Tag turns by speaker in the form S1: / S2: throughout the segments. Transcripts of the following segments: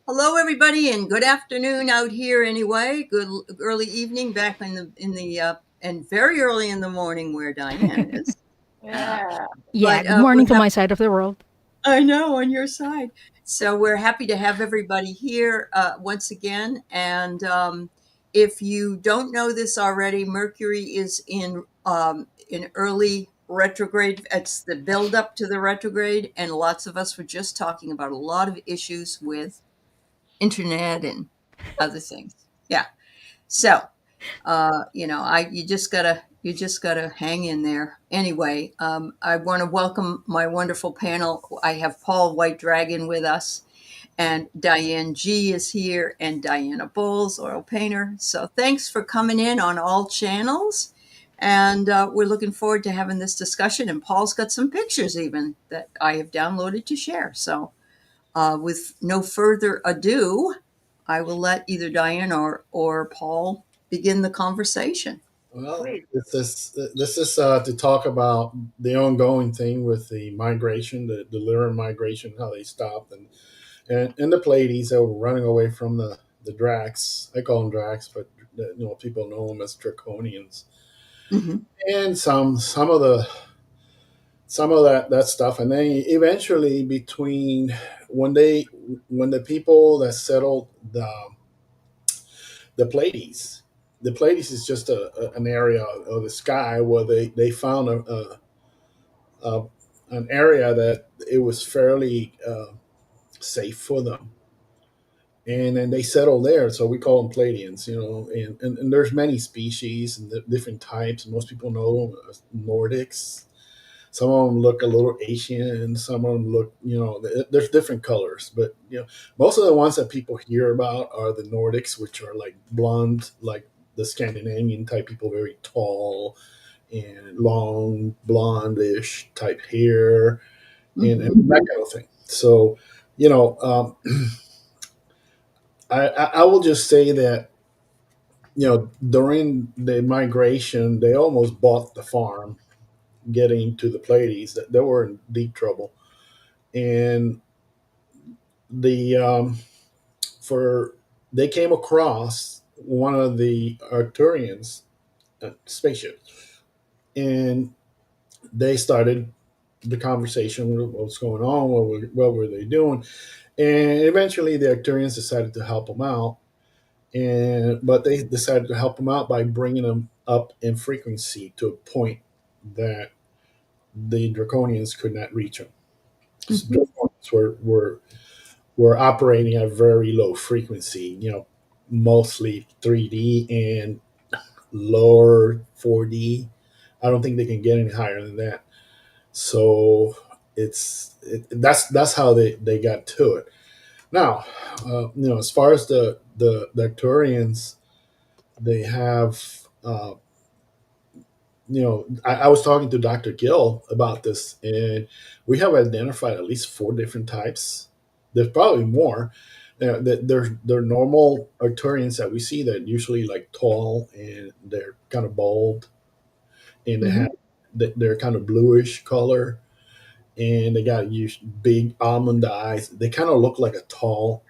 S1: Hello, everybody, and good afternoon out here. Anyway, good early evening back in the and very early in the morning where Diane is. Uh,
S2: Yeah.
S3: Yeah,
S1: but
S3: good morning
S1: we're
S3: to
S1: happy.
S3: my side of the world.
S1: I know on your side. So we're happy to have everybody here once again. And if you don't know this already, Mercury is in early retrograde. It's the build up to the retrograde, and lots of us were just talking about a lot of issues with internet and other things. Yeah. So, you just gotta hang in there. Anyway, I want to welcome my wonderful panel. I have Paul White Dragon with us, and Diane G is here, and Diana Bowles, oil painter. So thanks for coming in on all channels. And we're looking forward to having this discussion. And Paul's got some pictures even that I have downloaded to share. So with no further ado, I will let either Diane or Paul begin the conversation.
S2: Well,
S4: Well,
S2: please.
S4: this is to talk about the ongoing thing with the migration, the Lyran migration, how they stopped, and the Pleiades that were running away from the Drax. I call them Drax, but people know them as Draconians,
S1: Mhm.
S4: and some of that stuff, and then eventually between when they when the people that settled the Pleiades. The Pleiades is just an area of the sky where they found a an area that it was fairly safe for them, and then they settled there. So we call them Pleiadians, and there's many species and different types. Most people know them as Nordics. Some of them look a little Asian. Some of them look, there's different colors. But most of the ones that people hear about are the Nordics, which are like blonde, like the Scandinavian type people, very tall and long, blondish type hair, and
S1: Mhm.
S4: that kind of thing. So, you know, I will just say that during the migration, they almost bought the farm getting to the Pleiades. That they were in deep trouble, and the for they came across one of the Arcturians spaceships, and they started the conversation. What's going on? What were they doing? And eventually, the Arcturians decided to help them out, but they decided to help them out by bringing them up in frequency to a point that the Draconians could not reach them. Because
S1: Mhm.
S4: Draconians were operating at a very low frequency, mostly 3D and lower 4D. I don't think they can get any higher than that. So that's how they got to it. Now, as far as the Arcturians, they have, I was talking to Dr. Gill about this, and we have identified at least four different types. There's probably more. They're normal Arcturians that we see that usually like tall and they're kind of bald, and
S1: Mhm.
S4: they're kind of bluish color, and they got big almond eyes. They kind of look like a tall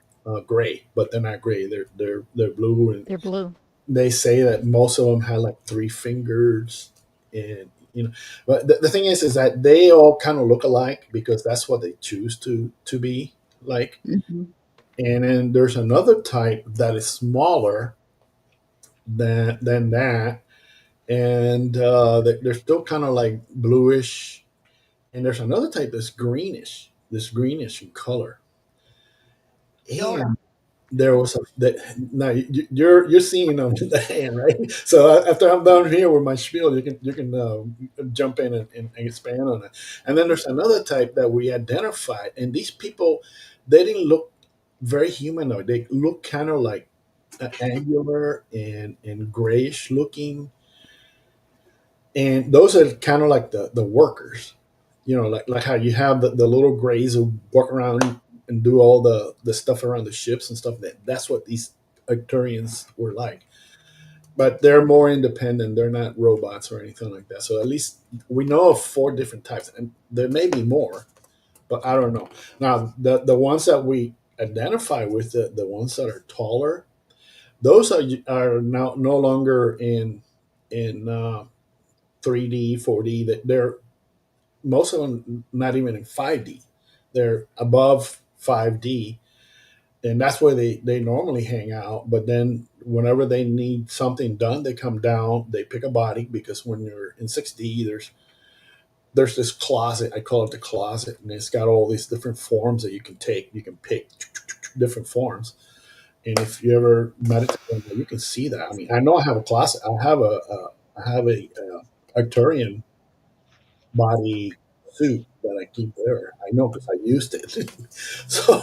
S4: gray, but they're not gray. They're blue, and
S3: They're blue.
S4: they say that most of them had like three fingers, and but the thing is that they all kind of look alike because that's what they choose to be like.
S1: Mhm.
S4: And then there's another type that is smaller than that, and they're still kind of like bluish. And there's another type that's greenish, this greenish in color.
S2: Jonah.
S4: And there was that. Now you're seeing them in the hand, right? So after I'm done here with my spiel, you can jump in and expand on it. And then there's another type that we identified, and these people, they didn't look very humanoid. They look kind of like angular and grayish looking, and those are kind of like the workers. Like how you have the little grays who walk around and do all the stuff around the ships and stuff. That's what these Arcturians were like, but they're more independent. They're not robots or anything like that. So at least we know of four different types, and there may be more, but I don't know. Now the ones that identify with the ones that are taller. Those are now no longer in 3D, 4D. That they're most of them not even in 5D. They're above 5D, and that's where they normally hang out. But then whenever they need something done, they come down. They pick a body because when you're in 6D, there's this closet. I call it the closet, and it's got all these different forms that you can take. You can pick different forms, and if you ever meditate on that, you can see that. I mean, I know I have a closet. I have a Arcturian body suit that I keep there. I know because I used it. So,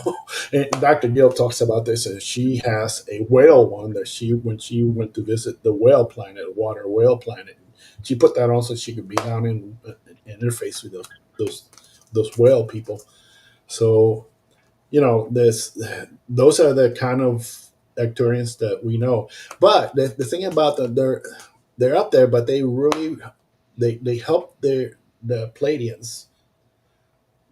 S4: and Dr. Gill talks about this, and she has a whale one that when she went to visit the whale planet, water whale planet, she put that on so she could be down in interface with those those whale people. So, this those are the kind of Arcturians that we know. But the thing about them, they're up there, but they really they help the Pleiadians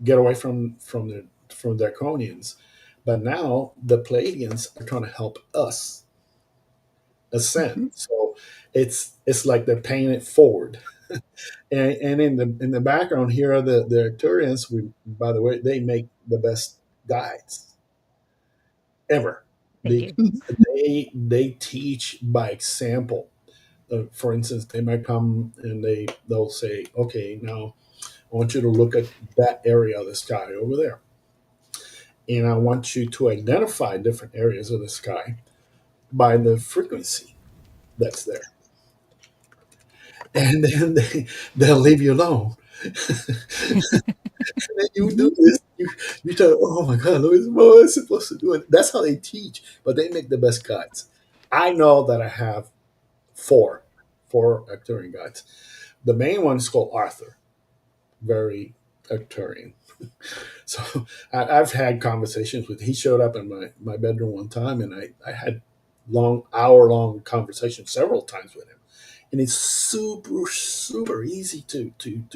S4: get away from the Draconians. But now the Pleiadians are trying to help us ascend.
S1: Mhm.
S4: So it's like they're paying it forward. And in the background here are the Arcturians. We By the way, they make the best guides ever.
S3: They do.
S4: They teach by example. For instance, they might come and they'll say, "Okay, now I want you to look at that area of the sky over there, and I want you to identify different areas of the sky by the frequency that's there, and then they'll leave you alone." And then you do
S1: Mhm.
S4: this, you tell, "Oh my God, look at what I'm supposed to do." It. That's how they teach, but they make the best guides. I know that I have four, four Arcturian guides. The main one is called Arthur, very Arcturian. So I've had conversations with. He showed up in my bedroom one time, and I had hour long conversations several times with him, and it's super easy to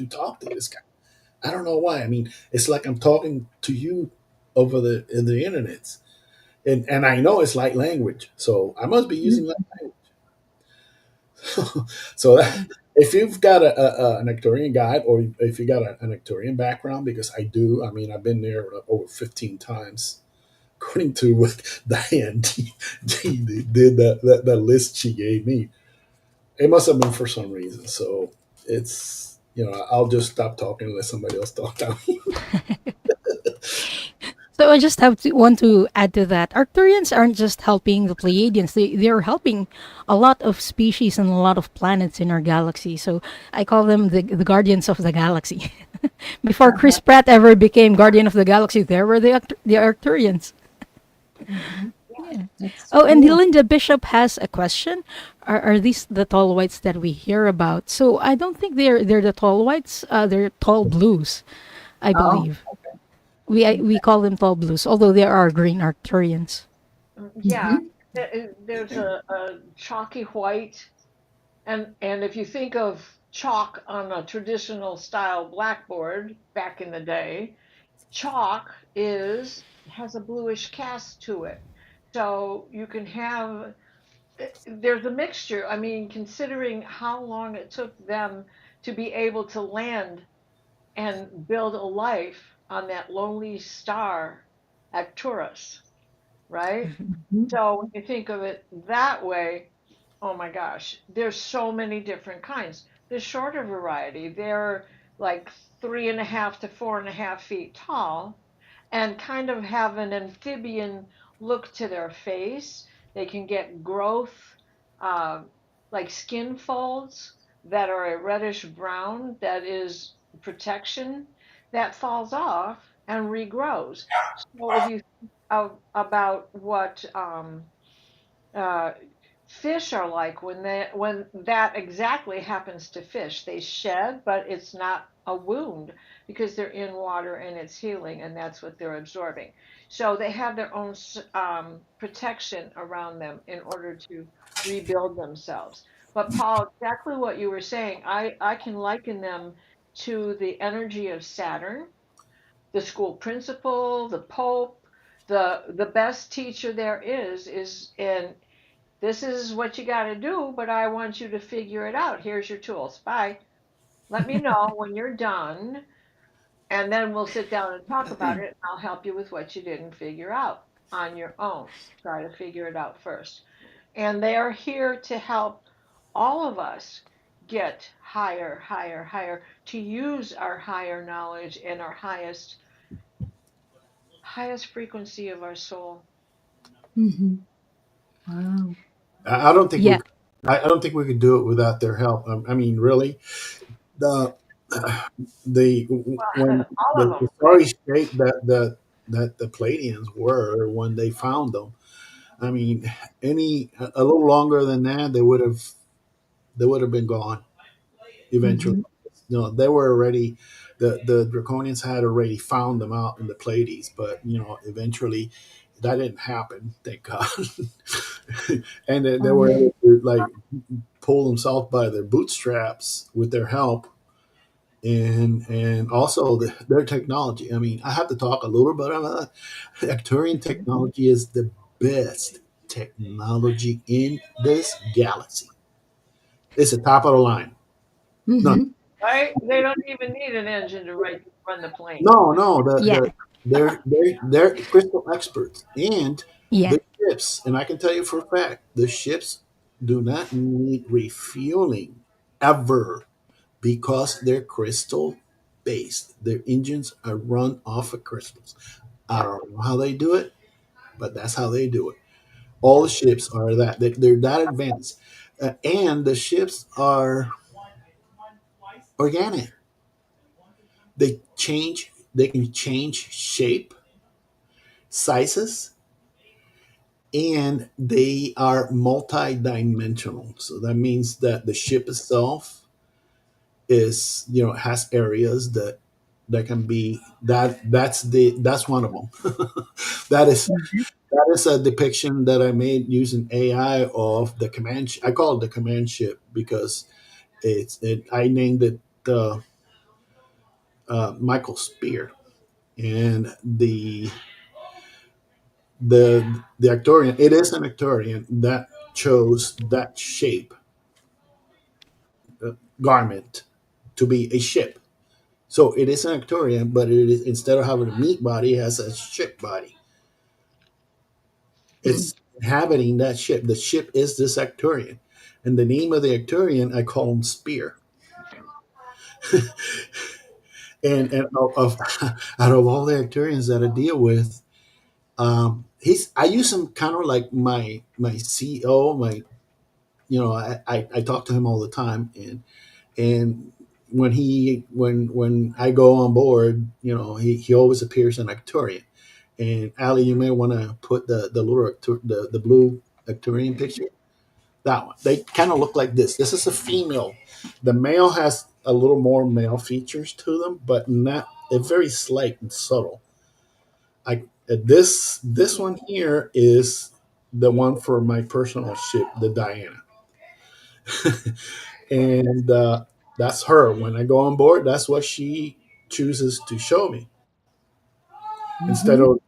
S4: talk to this guy. I don't know why. I mean, it's like I'm talking to you over the internet, and I know it's light language, so I must be using light language. So if you've got an Arcturian guide, or if you got an Arcturian background, because I do. I mean, I've been there over 15 times, according to what Diane G did that list she gave me. It must have been for some reason. So it's I'll just stop talking and let somebody else talk now.
S3: So I just have to want to add to that. Arcturians aren't just helping the Pleiadians; they're helping a lot of species and a lot of planets in our galaxy. So I call them the guardians of the galaxy. Before Chris Pratt ever became guardian of the galaxy, there were the Arcturians.
S1: Mhm.
S3: Yeah.
S1: That's
S3: Oh, and
S1: cool.
S3: Linda Bishop has a question. Are these the tall whites that we hear about? So I don't think they're the tall whites. They're tall blues, I
S1: Oh,
S3: believe. We call them tall blues, although there are green Arcturians.
S2: Yeah,
S1: mhm.
S2: there's a chalky white, and if you think of chalk on a traditional style blackboard back in the day, chalk is has a bluish cast to it. So you can have there's a mixture. I mean, considering how long it took them to be able to land and build a life on that lonely star Arcturus, right?
S1: Mhm.
S2: So when you think of it that way, oh my gosh, there's so many different kinds. The shorter variety, they're like 3.5 to 4.5 feet tall and kind of have an amphibian look to their face. They can get growth, uh, like skin folds that are a reddish brown, that is protection that falls off and regrows. So if you think about what uh, fish are like when that exactly happens to fish, they shed, but it's not a wound because they're in water and it's healing, and that's what they're absorbing. So they have their own protection around them in order to rebuild themselves. But Paul, exactly what you were saying, I can liken them to the energy of Saturn, the school principal, the Pope. The best teacher there is in this is what you got to do, but I want you to figure it out. Here's your tools. Bye. Let me know when you're done, and then we'll sit down and talk about it. And I'll help you with what you didn't figure out on your own. Try to figure it out first. And they are here to help all of us get higher, higher, higher, to use our higher knowledge and our highest frequency of our soul.
S1: Hmm. Wow.
S4: I don't think we
S3: Yeah.
S4: I don't think we could do it without their help. I mean, really, the the when
S2: All of them,
S4: the
S2: right?
S4: sorry state that the Palladians were when they found them. I mean, a little longer than that, they would have been gone eventually.
S1: Hmm.
S4: They were already the Draconians had already found them out in the Pleiades, but eventually that didn't happen. Thank God. And they were
S1: Um,
S4: able to like pull themselves by their bootstraps with their help and also their technology. I mean, I have to talk a little bit about that. Arcturian technology is the best technology in this galaxy. It's the top of the line. None.
S1: hmm.
S2: Right? They don't even need an engine to run the plane.
S4: No.
S3: Yeah.
S4: They're crystal experts, and
S3: Yeah.
S4: the ships. And I can tell you for a fact, the ships do not need refueling ever because they're crystal based. Their engines are run off of crystals. I don't know how they do it, but that's how they do it. All the ships are that they're that advanced, and the ships are organic. They change. They can change shape, sizes, and they are multi-dimensional. So that means that the ship itself is has areas that can be that's one of them. that is that is a depiction that I made using AI of the I call it the command ship because I named it Michael Spear, and the Arcturian, it is an Arcturian that chose that shape garment to be a ship. So it is an Arcturian, but it is instead of having a meat body, it has a ship body. It's inhabiting that ship. The ship is this Arcturian. And the name of the Arcturian, I call him Spear. And out of all the Arcturians that I deal with, I use him kind of like my CEO, I talk to him all the time, and when I go on board, he always appears in Arcturian. And Ali, you may want to put the little the blue Arcturian picture. That one. They kind of look like this. This is a female. The male has a little more male features to them, but not. They're very slight and subtle. This one here is the one for my personal ship, the Diana, and that's her. When I go on board, that's what she chooses to show me instead
S1: Hmm.
S4: of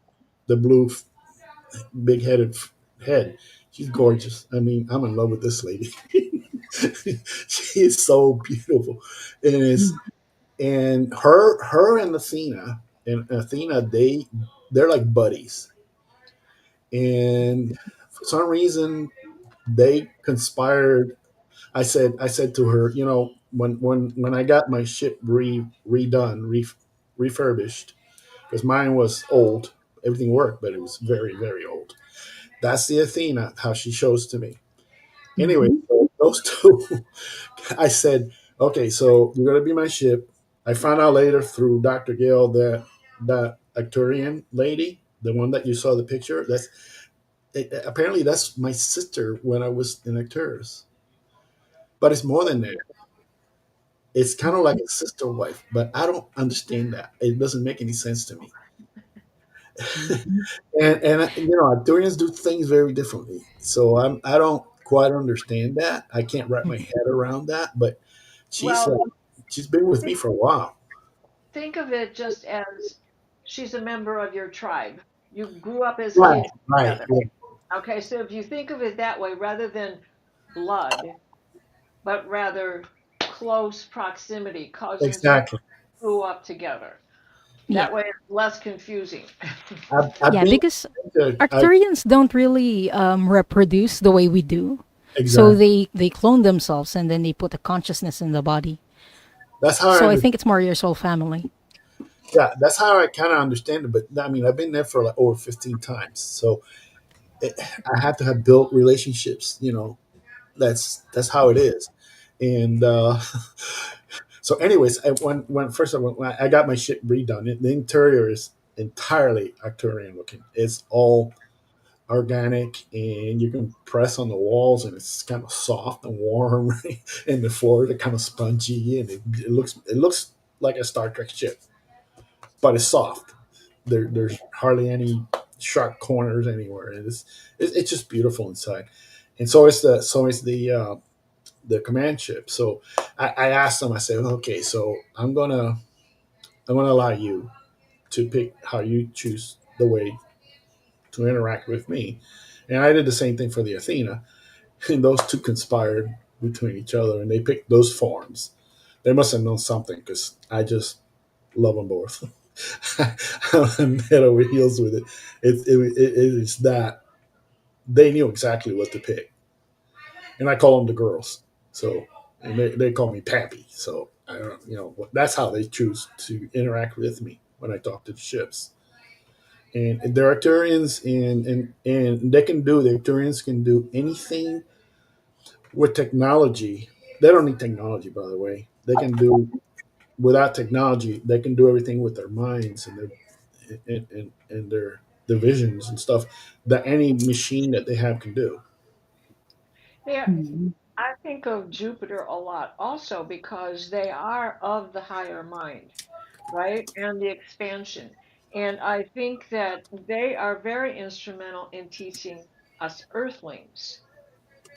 S4: the blue big headed head. She's gorgeous. I mean, I'm in love with this lady. She is so beautiful, and it's and her and Athena they're like buddies, and for some reason they conspired. I said to her, when I got my ship redone, refurbished, because mine was old. Everything worked, but it was very, very old. That's the Athena, how she shows to me. Anyway,
S1: Hmm.
S4: so those two, I said, okay, so you're gonna be my ship. I found out later through Dr. Gale that that Arcturian lady, the one that you saw the picture, apparently that's my sister when I was in Arcturus. But it's more than that. It's kind of like a sister wife, but I don't understand that. It doesn't make any sense to me.
S1: Hmm.
S4: And Arcturians do things very differently. So I don't quite understand that. I can't wrap my head around that. But she's
S2: Well,
S4: like she's been with me
S2: think,
S4: for a while.
S2: think of it just as she's a member of your tribe. You grew up as
S4: Right,
S2: kids
S4: right,
S2: together.
S4: right.
S2: Okay, so if you think of it that way, rather than blood, but rather close proximity, cousins who
S4: Exactly.
S2: grew up together.
S3: Yeah.
S2: That way it's less confusing.
S4: I've
S3: Yeah,
S4: been
S3: because
S4: I
S3: Arcturians don't really reproduce the way we do. So
S4: exactly.
S3: they clone themselves and then they put a consciousness in the body.
S4: That's how I
S3: So I
S4: understand.
S3: think it's more your soul family.
S4: Yeah, that's how I kind of understand it. But I mean, I've been there for like over 15 times, so it, I have to have built relationships. That's how it is. And so, anyways, when first of all, when I got my shit redone, the interior is entirely Arcturian looking. It's all organic, and you can press on the walls, and it's kind of soft and warm, and the floors are kind of spongy, and it looks like a Star Trek ship, but it's soft. There's hardly any sharp corners anywhere, and it's just beautiful inside. And so is the command ship. So I asked them. I said, okay, so I'm gonna allow you to pick how you choose the way to interact with me, and I did the same thing for the Athena. And those two conspired between each other, and they picked those forms. They must have known something because I just love them both. I'm head over heels with it. It is that they knew exactly what to pick, and I call them the girls. So, and they call me Pappy. So I don't, that's how they choose to interact with me when I talk to the ships. And they're Arcturians, and the Arcturians can do anything with technology. They don't need technology, by the way. They can do without technology. They can do everything with their minds and their visions and stuff that any machine that they have can do.
S2: Yeah, I think of Jupiter a lot also because they are of the higher mind, right? And the expansion. And I think that they are very instrumental in teaching us earthlings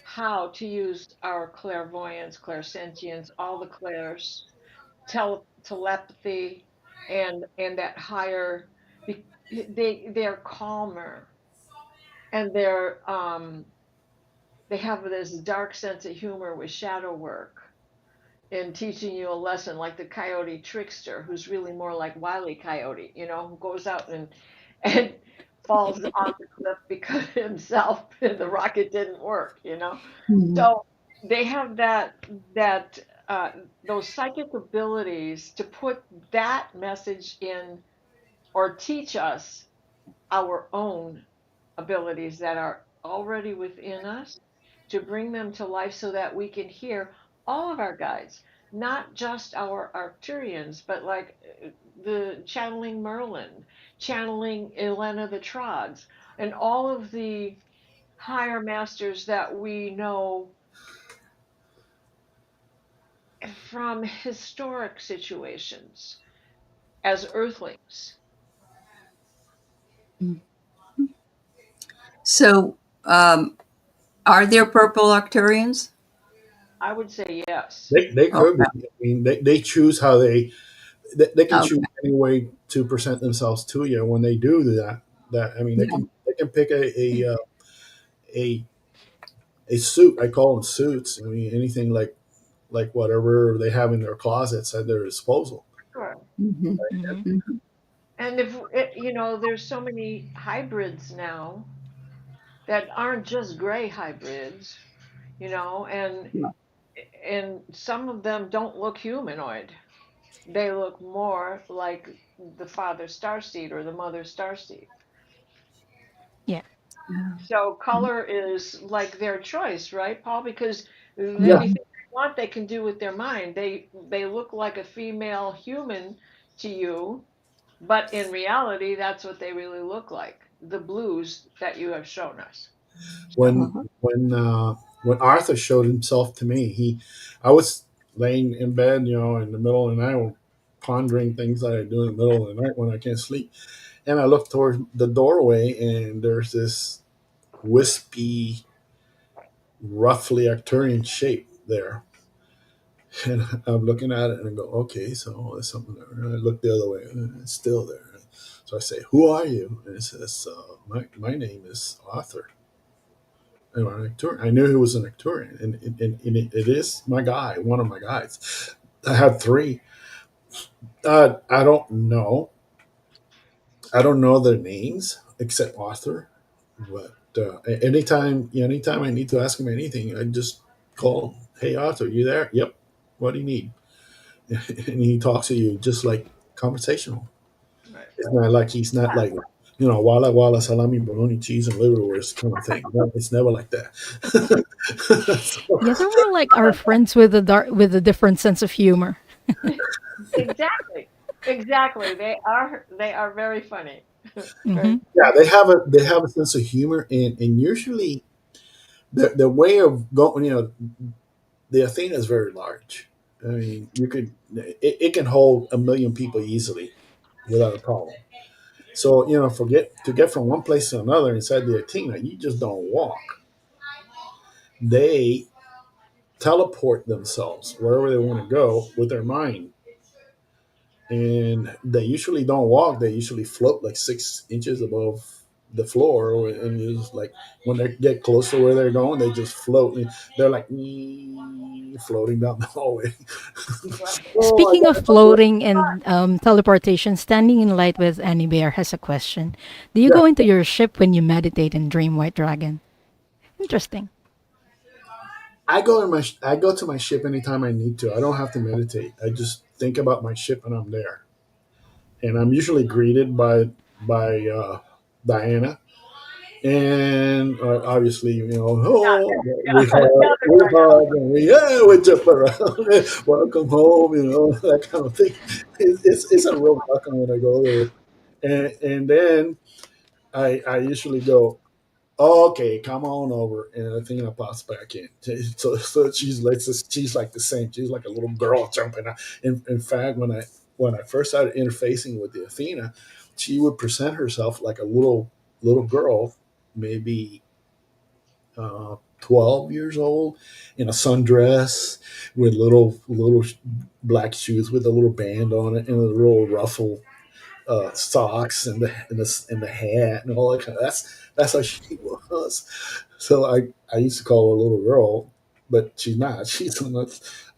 S2: how to use our clairvoyance, clairsentience, all the clairs, telepathy, and that higher. They're calmer, and they have this dark sense of humor with shadow work in teaching you a lesson, like the coyote trickster, who's really more like Wile E. Coyote, who goes out and falls off the cliff because himself the rocket didn't work.
S1: Mhm.
S2: So they have that uh, those psychic abilities to put that message in or teach us our own abilities that are already within us, to bring them to life so that we can hear all of our guides, not just our Arcturians, but like the channeling Merlin, channeling Elena the Trods, and all of the higher masters that we know from historic situations as earthlings.
S1: So, are there purple Arcturians?
S2: I would say yes.
S4: They could be.
S1: Okay.
S4: I mean, they choose how they can choose
S1: Okay.
S4: any way to present themselves to you. When they do that, I mean,
S1: Yeah.
S4: they can pick a a suit. I call them suits. I mean, anything like whatever they have in their closets at their disposal.
S2: Sure.
S1: Mhm.
S3: Hmm.
S1: Mhm.
S2: And if there's so many hybrids now that aren't just gray hybrids,
S1: Yeah.
S2: and some of them don't look humanoid. They look more like the father starseed or the mother starseed.
S3: Yeah.
S1: Yeah.
S2: So color is like their choice, right, Paul? Because
S4: Yeah.
S2: anything they want, they can do with their mind. They look like a female human to you, but in reality, that's what they really look like. The blues that you have shown us.
S4: When
S1: Uh-huh.
S4: when uh, when Arthur showed himself to me, I was laying in bed, in the middle of the night, pondering things that I do in the middle of the night when I can't sleep, and I looked toward the doorway, and there's this wispy, roughly Arcturian shape there. And I'm looking at it and I go, okay, so there's something there. And I look the other way, and it's still there. So I say, "Who are you?" And it says, "My name is Arthur. I'm an Arcturian." I knew he was an Arcturian, and it is my guy, one of my guys. I have three. I don't know. I don't know their names except Arthur. But anytime I need to ask him anything, I just call him. "Hey, Arthur, you there? Yep. What do you need?" And he talks to you just like conversational.
S2: Right.
S4: It's not like he's not like, walla walla salami bologna cheese and liverwurst kind of thing. No, it's never like that.
S3: Yeah, they're more like our friends with a different sense of humor.
S2: Exactly. Exactly. They are very funny. Very.
S3: Hmm.
S4: Yeah, they have a sense of humor, and usually the way of going, the Athena is very large. I mean, it can hold 1 million people easily without a problem. So forget to get from one place to another inside the Athena, you just don't walk. They teleport themselves wherever they want to go with their mind, and they usually don't walk. They usually float like 6 inches above the floor, and it's like when they get close to where they're going, they just float. They're like floating down the hallway. Oh, I
S3: Speaking of
S4: got
S3: floating and teleportation, standing in light with Annie Bear has a question. Do you
S4: yeah.
S3: go into your ship when you meditate and dream White Dragon? Interesting.
S4: I go to my ship anytime I need to. I don't have to meditate. I just think about my ship and I'm there. And I'm usually greeted by Diana, and obviously, oh, we hug, and we jump around. Welcome home, that kind of thing. It's a real welcome when I go there, and then I usually go, "Okay, come on over," and I think I pops back in. So she's like the same. She's like a little girl jumping out. In fact, when I first started interfacing with the Athena, she would present herself like a little girl, maybe 12 years old, in a sundress with little black shoes with a little band on it and a little ruffle socks and the hat and all that kind of. That's how she was. So I used to call her a little girl, but she's not. She's an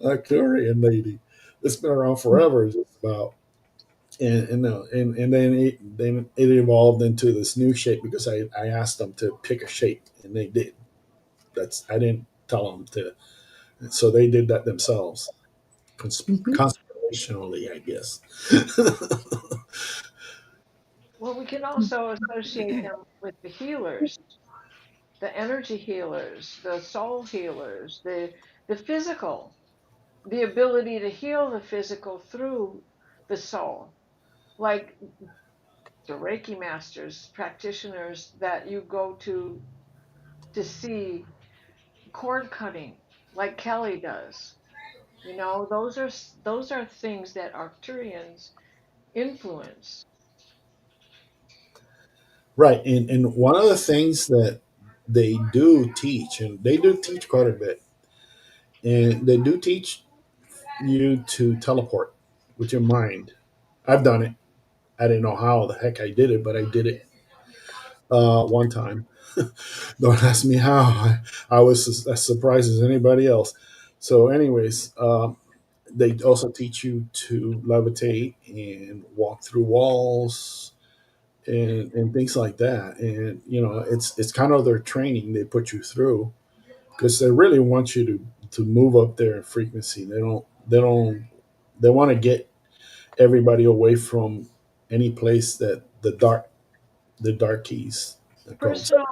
S4: Arcturian lady that's been around forever, just about. And then it evolved into this new shape because I asked them to pick a shape and they did. I didn't tell them to, so they did that themselves,
S1: Mhm.
S4: conspirationally, I guess.
S2: Well, we can also associate them with the healers, the energy healers, the soul healers, the physical, the ability to heal the physical through the soul, like the Reiki masters, practitioners that you go to see cord cutting, like Kelly does. Those are things that Arcturians influence.
S4: Right, and one of the things that they do teach, and they do teach quite a bit, and they do teach you to teleport with your mind. I've done it. I didn't know how the heck I did it, but I did it one time. Don't ask me how. I was as surprised as anybody else. So, anyways, they also teach you to levitate and walk through walls and things like that. And it's kind of their training they put you through because they really want you to move up there in frequency. They want to get everybody away from any place that the dark keys that goes.
S2: Personal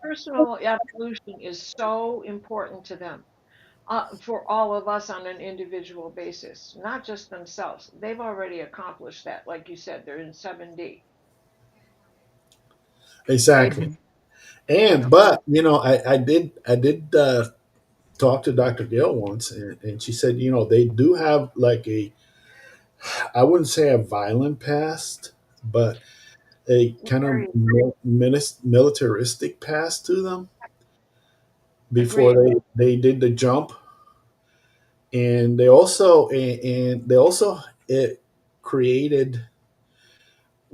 S2: personal evolution is so important to them. For all of us on an individual basis, not just themselves. They've already accomplished that. Like you said, they're in 7D. They,
S4: Exactly.
S3: Mhm.
S2: you
S4: And
S2: know,
S4: but I did talk to Dr. Gail once, and she said they do have like I wouldn't say a violent past, but a kind of
S2: very
S4: militaristic past to them before
S2: agreed.
S4: they did the jump, and they also it created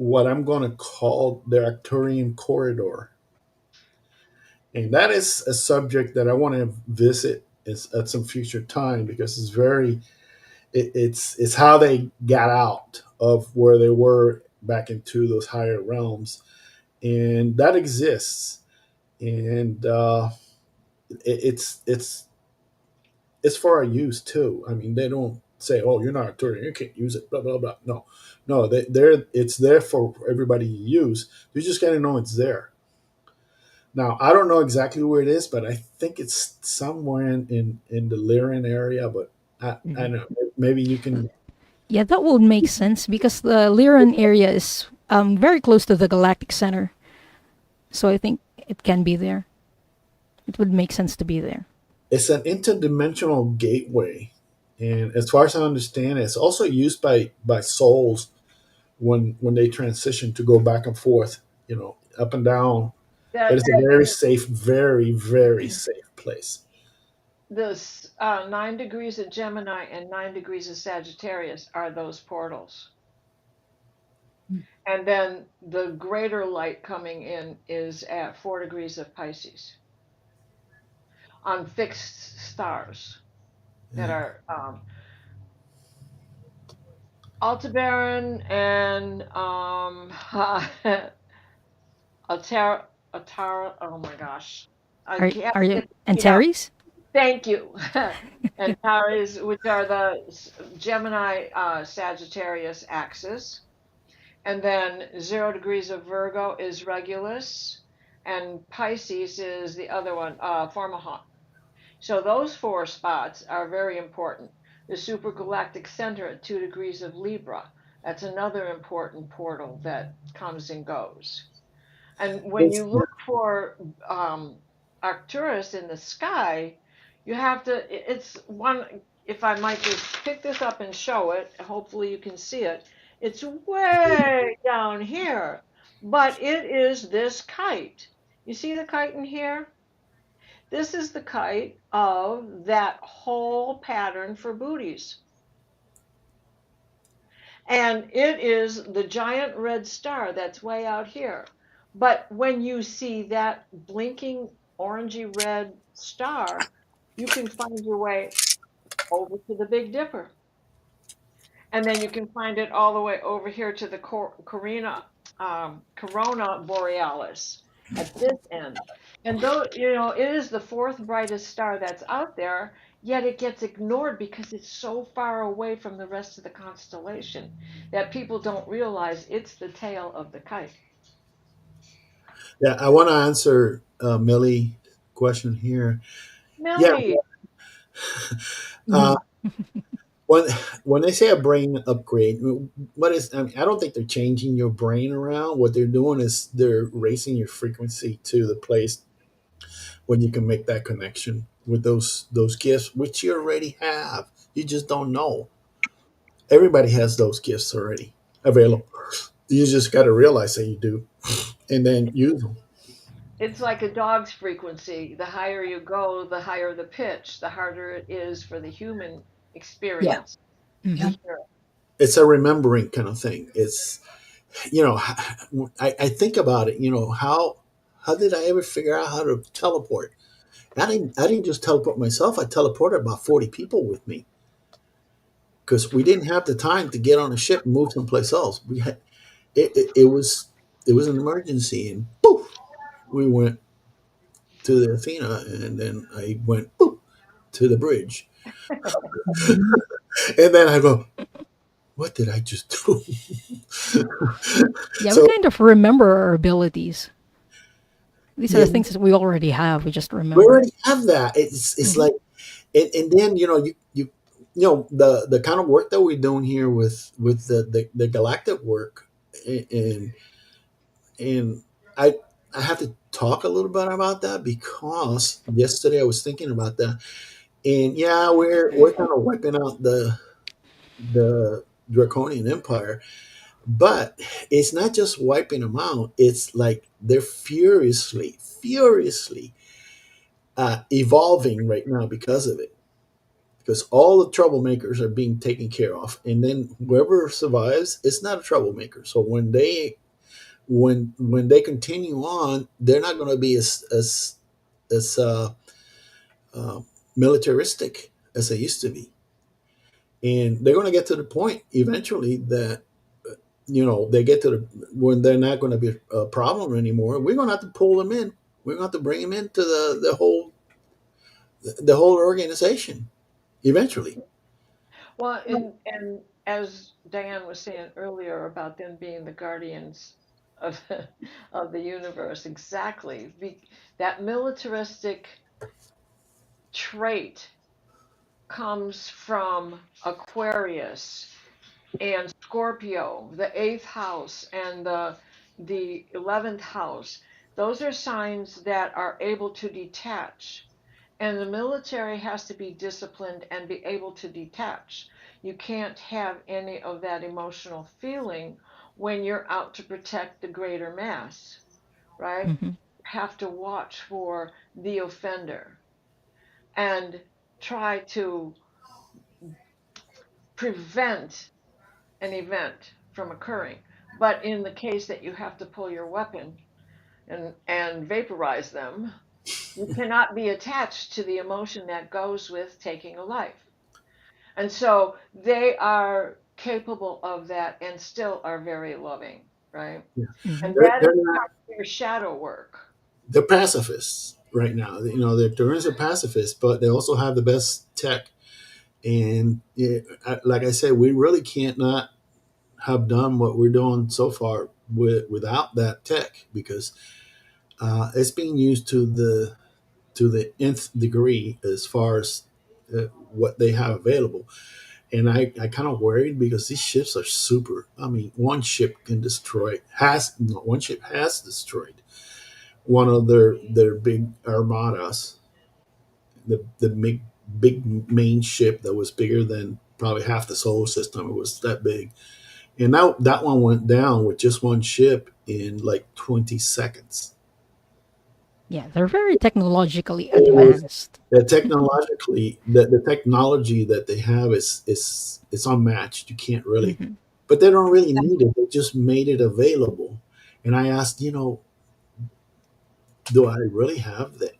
S4: what I'm going to call the Arcturian corridor, and that is a subject that I want to visit is at some future time because it's very it's how they got out of where they were back into those higher realms, and that exists, and it's it's for our use too. I mean, they don't say, "Oh, you're not Arcturian, you can't use it." Blah blah blah. No, no, they're it's there for everybody to use. You just got to know it's there. Now, I don't know exactly where it is, but I think it's somewhere in the Lyran area. But I
S3: Mhm.
S4: don't know. Maybe you can.
S3: Yeah, that would make sense because the Lyran area is very close to the galactic center. So I think it can be there. It would make sense to be there.
S4: It's an interdimensional gateway, and as far as I understand, it's also used by souls when they transition to go back and forth. You know, up and down. But
S2: That
S4: it's a very safe, very very safe place.
S2: this 9 degrees of Gemini and 9 degrees of Sagittarius are those portals. And then the greater light coming in is at 4 degrees of Pisces on fixed stars that
S4: Yeah.
S2: are Aldebaran and Altara, Altara. Oh my gosh, I can't
S3: Are you
S2: get it up.
S3: Antares?
S2: Thank you. And Taurus, which are the Gemini Sagittarius axis. And then 0 degrees of Virgo is Regulus, and Pisces is the other one, Formahan. So those four spots are very important. The supergalactic center at 2 degrees of Libra, that's another important portal that comes and goes. And when you look for Arcturus in the sky, you have to, it's one, if I might just pick this up and show it, hopefully you can see it. It's way down here, but it is this kite. You see the kite in here? This is the kite of that whole pattern for booties. And it is the giant red star that's way out here. But when you see that blinking orangey red star, you can find your way over to the Big Dipper. And then you can find it all the way over here to the Corona Borealis at this end. And though, it is the fourth brightest star that's out there, yet it gets ignored because it's so far away from the rest of the constellation that people don't realize it's the tail of the kite.
S4: Yeah, I want to answer Millie question here. Yeah,
S2: Millie,
S4: uh, when when they say a brain upgrade, what is? I mean, I don't think they're changing your brain around. What they're doing is they're raising your frequency to the place when you can make that connection with those gifts, which you already have. You just don't know. Everybody has those gifts already available. You just got to realize that you do, and then use them.
S2: it's like a dog's frequency. The higher you go, the higher the pitch, the harder it is for the human
S1: Yeah.
S2: experience to
S1: Yeah.
S3: Hmm.
S2: hear.
S4: It's a remembering kind of thing. It's you know, I think about it. How did I ever figure out how to teleport? I didn't just teleport myself. I teleported about 40 people with me because we didn't have the time to get on a ship and move someplace else. We had it was an emergency, and poof, we went to the Athena, and then I went poof to the bridge, and then I go, what did I just do?
S3: Yeah, we
S4: So
S3: kind of remember our abilities. These are the
S4: yeah,
S3: things that we already have. We just
S4: we
S3: remember.
S4: already have that. It's
S3: Hmm.
S4: like, and then the kind of work that we're doing here with the galactic work, and and I I have to talk a little bit about that because yesterday I was thinking about that, and yeah, we're kind of wiping out the draconian empire, but it's not just wiping them out. It's like they're furiously evolving right now because of it, because all the troublemakers are being taken care of, and then whoever survives is not a troublemaker. So when they continue on, they're not going to be as uh, militaristic as they used to be, and they're going to get to the point eventually that they get to the when they're not going to be a problem anymore. We're going to have to pull them in. We're going to have to bring them into the whole organization eventually.
S2: Well, and as Diane was saying earlier about them being the guardians of of the universe, exactly. That militaristic trait comes from Aquarius and Scorpio, the eighth house and the 11th house. Those are signs that are able to detach. And the military has to be disciplined and be able to detach. You can't have any of that emotional feeling when you're out to protect the greater mass, right?
S3: Hmm.
S2: You have to watch for the offender and try to prevent an event from occurring. But in the case that you have to pull your weapon and vaporize them, you cannot be attached to the emotion that goes with taking a life. And so they are capable of that and still are very loving, right?
S4: Yeah.
S2: And
S3: Hmm.
S2: that
S4: They're
S2: is
S4: not,
S2: part of your shadow work.
S4: they're pacifists right now. The Arcturians are pacifists, but they also have the best tech. And like I said, we really can't not have done what we're doing so far without that tech, because it's being used to the nth degree as far as what they have available. And I kind of worried because these ships are super. I mean, one ship has destroyed one of their big armadas, the big main ship that was bigger than probably half the solar system. It was that big, and that one went down with just one ship in like 20 seconds.
S3: Yeah, they're very technologically
S4: It was
S3: advanced.
S4: the technology that they have is it's unmatched. You can't really,
S3: Hmm.
S4: but they don't really need it. They just made it available. And I asked, do I really have the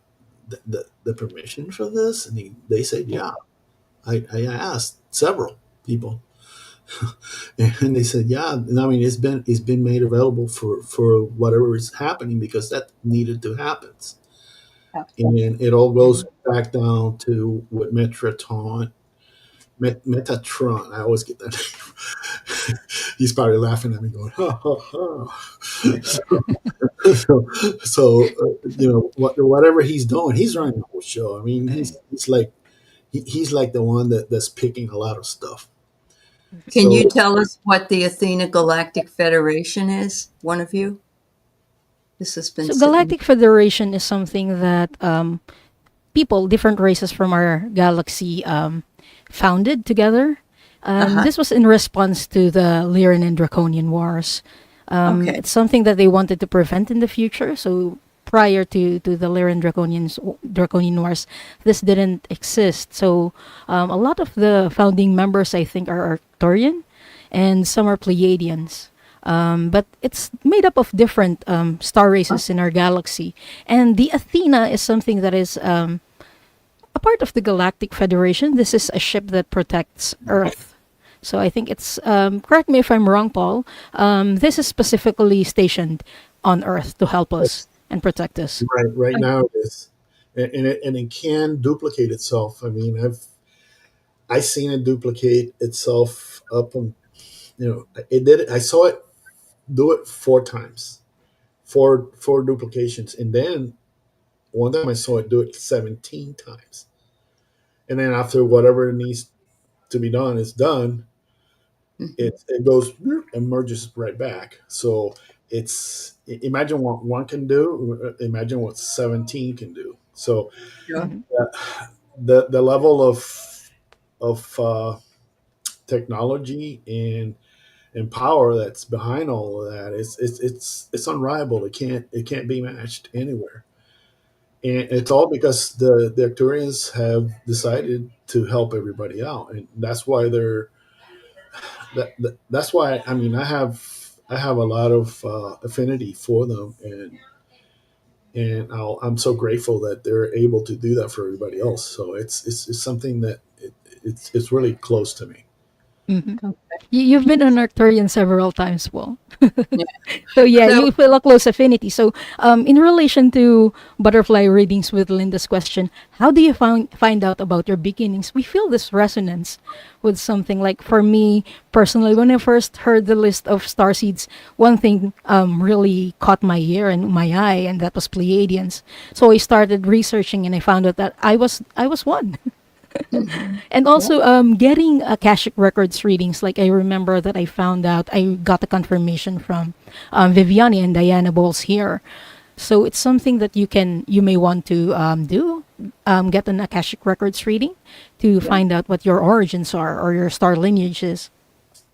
S4: permission for this? And they said,
S3: Yeah.
S4: yeah. I asked several people, and they said, yeah. And I mean, it's been made available for whatever is happening because that needed to happen.
S1: Yeah.
S4: And it all
S3: Hmm.
S4: goes back down to what Metatron. I always get that name. He's probably laughing at me, going, "Ha ha ha." Whatever he's doing, he's running the whole show. I mean, he's like the one that's picking a lot of stuff.
S1: Can
S4: So
S1: you tell us what the Athena Galactic Federation is? One of you? This has been
S3: So
S1: sitting.
S3: Galactic Federation is something that people, different races from our galaxy, founded together.
S1: Uh-huh.
S3: This was in response to the Lyran and Draconian Wars.
S1: Okay.
S3: It's something that they wanted to prevent in the future. So prior to the Lyran Draconian Wars, this didn't exist. So a lot of the founding members, I think, are Arcturian, and some are Pleiadians. But it's made up of different star
S1: Oh,
S3: races in our galaxy. And the Athena is something that is a part of the Galactic Federation. This is a ship that protects Earth. So I think it's, correct me if I'm wrong, Paul, this is specifically stationed on Earth to help us
S4: that's
S3: and protect us.
S4: right now it is, and it can duplicate itself. I mean, I seen it duplicate itself up on it did it. I saw it do it 4 times, four duplications, and then one time I saw it do it 17 times, and then after whatever needs to be done is done,
S1: mhm.
S4: it goes and merges right back. So imagine what one can do. Imagine what 17 can do. So
S1: Sure.
S3: Hmm.
S4: the level of technology and power that's behind all of that is it's unrivaled. It can't be matched anywhere. And it's all because the Arcturians have decided to help everybody out, and that's why that's why I mean I have a lot of affinity for them, and I'm so grateful that they're able to do that for everybody else. So it's something that it's really close to me.
S3: Hmm.
S1: Okay.
S3: You've been an Arcturian several times, Paul.
S1: Yeah.
S3: So yeah,
S1: So
S3: you feel a close affinity. So in relation to butterfly readings with Linda's question, how do you find out about your beginnings? We feel this resonance with something. Like for me personally, when I first heard the list of star seeds, one thing really caught my ear and my eye, and that was Pleiadians. So I started researching, and I found out that I was one.
S1: mhm.
S3: And
S1: Yeah.
S3: also, getting Akashic Records readings, like I remember that I found out, I got a confirmation from Viviani and Diana Bowles here. So it's something that you may want to do, get an Akashic Records reading to
S1: Yeah.
S3: find out what your origins are or your star lineage is.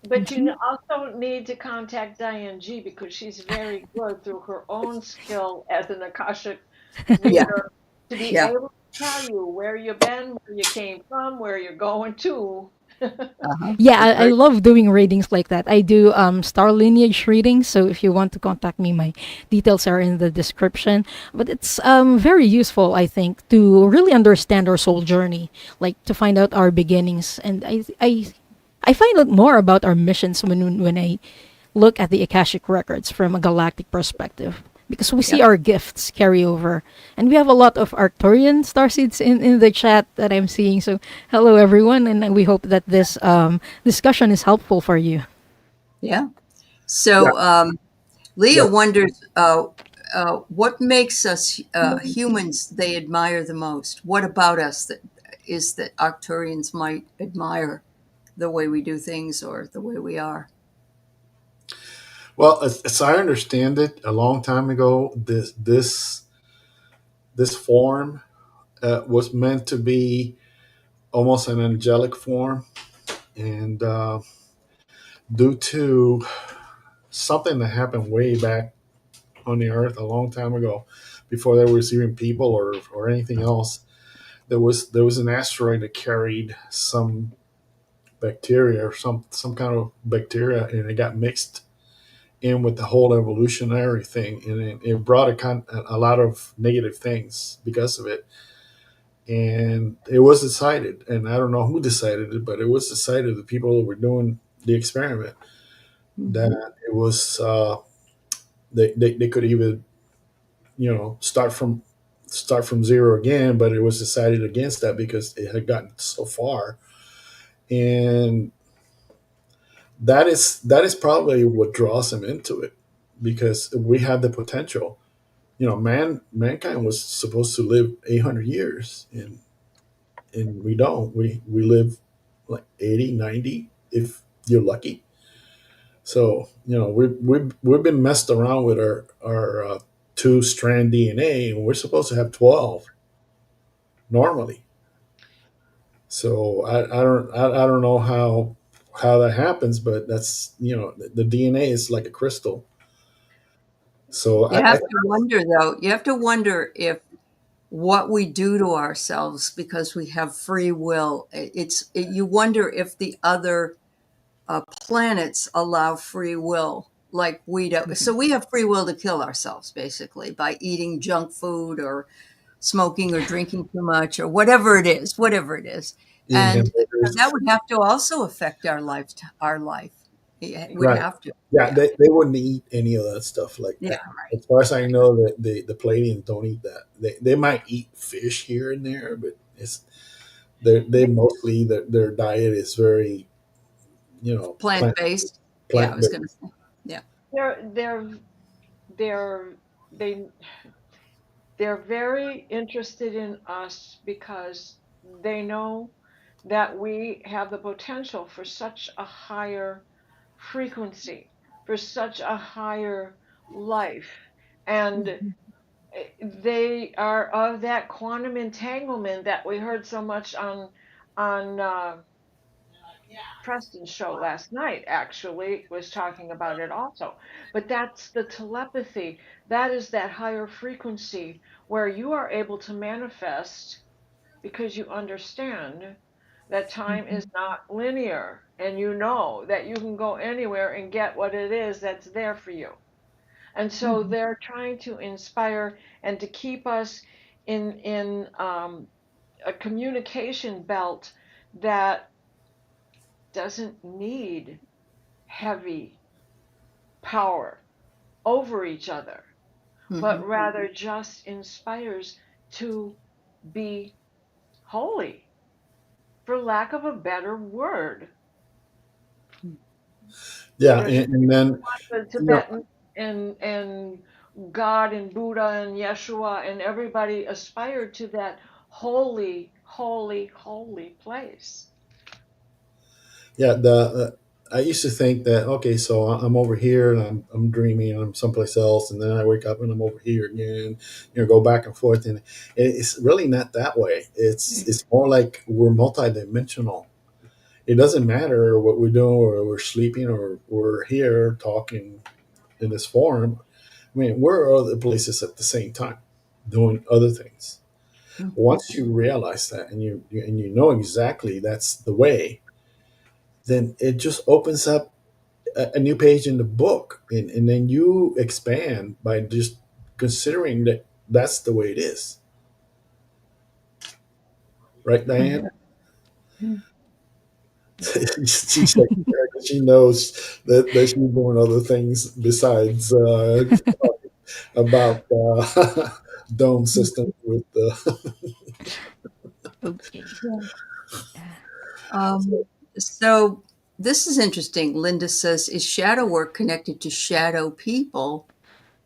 S2: But you
S1: Mhm.
S2: also need to contact Diane G because she's very good through her own skill as an Akashic
S1: Yeah.
S2: reader to be
S1: Yeah.
S2: able to tell you where you've been, where you came from, where you're going to.
S1: Uh-huh.
S3: Yeah,
S1: That's
S3: I
S1: very
S3: love doing readings like that. I do star lineage readings, so if you want to contact me, my details are in the description. But it's very useful, I think, to really understand our soul journey, like to find out our beginnings. And I find out more about our missions when I look at the Akashic records from a galactic perspective. Because we see
S1: yeah.
S3: our gifts carry over. And we have a lot of Arcturian starseeds in the chat that I'm seeing. So, hello everyone, and we hope that this discussion is helpful for you.
S1: Yeah.
S4: Yeah.
S1: So
S4: Yeah.
S1: Leah wonders what makes us humans they admire the most? What about us that is that Arcturians might admire the way we do things or the way we are?
S4: Well, as I understand it, a long time ago, this form was meant to be almost an angelic form, and due to something that happened way back on the earth a long time ago, before there was even people or anything else, there was an asteroid that carried some bacteria or some kind of bacteria, and it got mixed in with the whole evolutionary thing, and it brought a lot of negative things because of it. And it was decided, and I don't know who decided it, but it was decided, the people who were doing the experiment, that
S1: Hmm.
S4: it was they could even start from zero again, but it was decided against that because it had gotten so far. And that is probably what draws them into it, because we have the potential. Mankind was supposed to live 800 years, and we don't. We live like 80, 90 if you're lucky. So we've been messed around with our two strand DNA, and we're supposed to have 12 normally. So I don't know how that happens, but that's the DNA is like a crystal. So
S1: You have to wonder, though, you have to wonder if what we do to ourselves because we have free will, you wonder if the other planets allow free will like we do.
S3: Mhm.
S1: So we have free will to kill ourselves basically by eating junk food or smoking or drinking too much or whatever it is.
S4: eating
S1: And so that
S4: hamburgers,
S1: would have to also affect our life. It would
S4: right?
S1: have to.
S4: Yeah,
S1: Yeah.
S4: they wouldn't eat any of that stuff. Like,
S1: Yeah.
S4: as far as I know, the Palladians don't eat that. They might eat fish here and there, but they mostly their diet is very
S1: Plant based. Yeah, I
S4: plant
S1: was
S4: based.
S1: going to say. Yeah.
S2: they're they're they're they they're very interested in us because they know that we have the potential for such a higher frequency, for such a higher life. And
S1: Mhm.
S2: they are of that quantum entanglement that we heard so much on Preston's show last night actually was talking about it also. But that's the telepathy. That is that higher frequency where you are able to manifest because you understand that time is
S3: Mhm.
S2: not linear and you know that you can go anywhere and get what it is that's there for you. And so
S3: Mhm.
S2: they're trying to inspire and to keep us in a communication belt that doesn't need heavy power over each other, but
S1: Mhm.
S2: rather just inspires to be holy, for lack of a better word.
S4: Yeah,
S2: Just
S4: and then
S2: the
S4: you know,
S2: Tibetan and God and Buddha and Yeshua and everybody aspired to that holy, holy, holy place.
S4: yeah, the I used to think that okay, so I'm over here and I'm dreaming and I'm someplace else, and then I wake up and I'm over here again. Go back and forth, and it's really not that way. It's more like we're multidimensional. It doesn't matter what we're doing, or we're sleeping, or we're here talking in this forum. I mean, we're other places at the same time, doing other things.
S1: Mhm.
S4: Once you realize that, and you know exactly that's the way, then it just opens up a new page in the book, and then you expand by just considering that that's the way it is, right, Diane?
S3: Mhm.
S4: She's like, she knows that she's doing other things besides about dome system with the.
S3: Okay.
S1: Yeah.
S3: Yeah.
S1: Um, so this is interesting. Linda says, is shadow work connected to shadow people?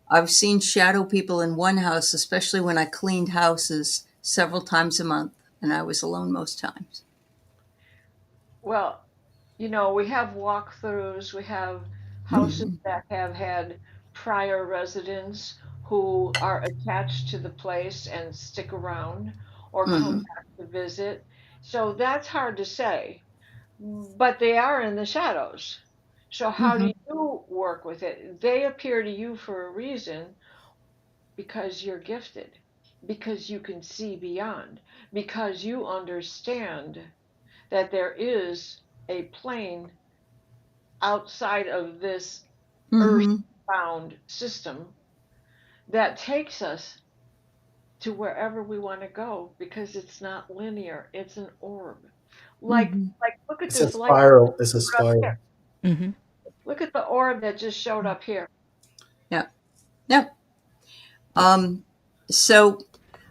S1: I've seen shadow people in one house, especially when I cleaned houses several times a month, and I was alone most times.
S2: Well, we have walkthroughs, we have houses
S1: Mhm.
S2: that have had prior residents who are attached to the place and stick around or come
S1: Mhm.
S2: back to visit. So that's hard to say, but they are in the shadows. So how do
S1: Mhm.
S2: you work with it? They appear to you for a reason because you're gifted, because you can see beyond, because you understand that there is a plane outside of this
S1: Mhm.
S2: earth-bound system that takes us to wherever we want to go because it's not linear. It's an orb. Like,
S1: Mhm.
S2: like look at
S4: It's a
S2: this light
S4: spiral. It's a
S2: up here.
S4: spiral.
S3: Mhm.
S2: Look at the orb that just showed up here.
S1: Yeah. Yeah. Um, so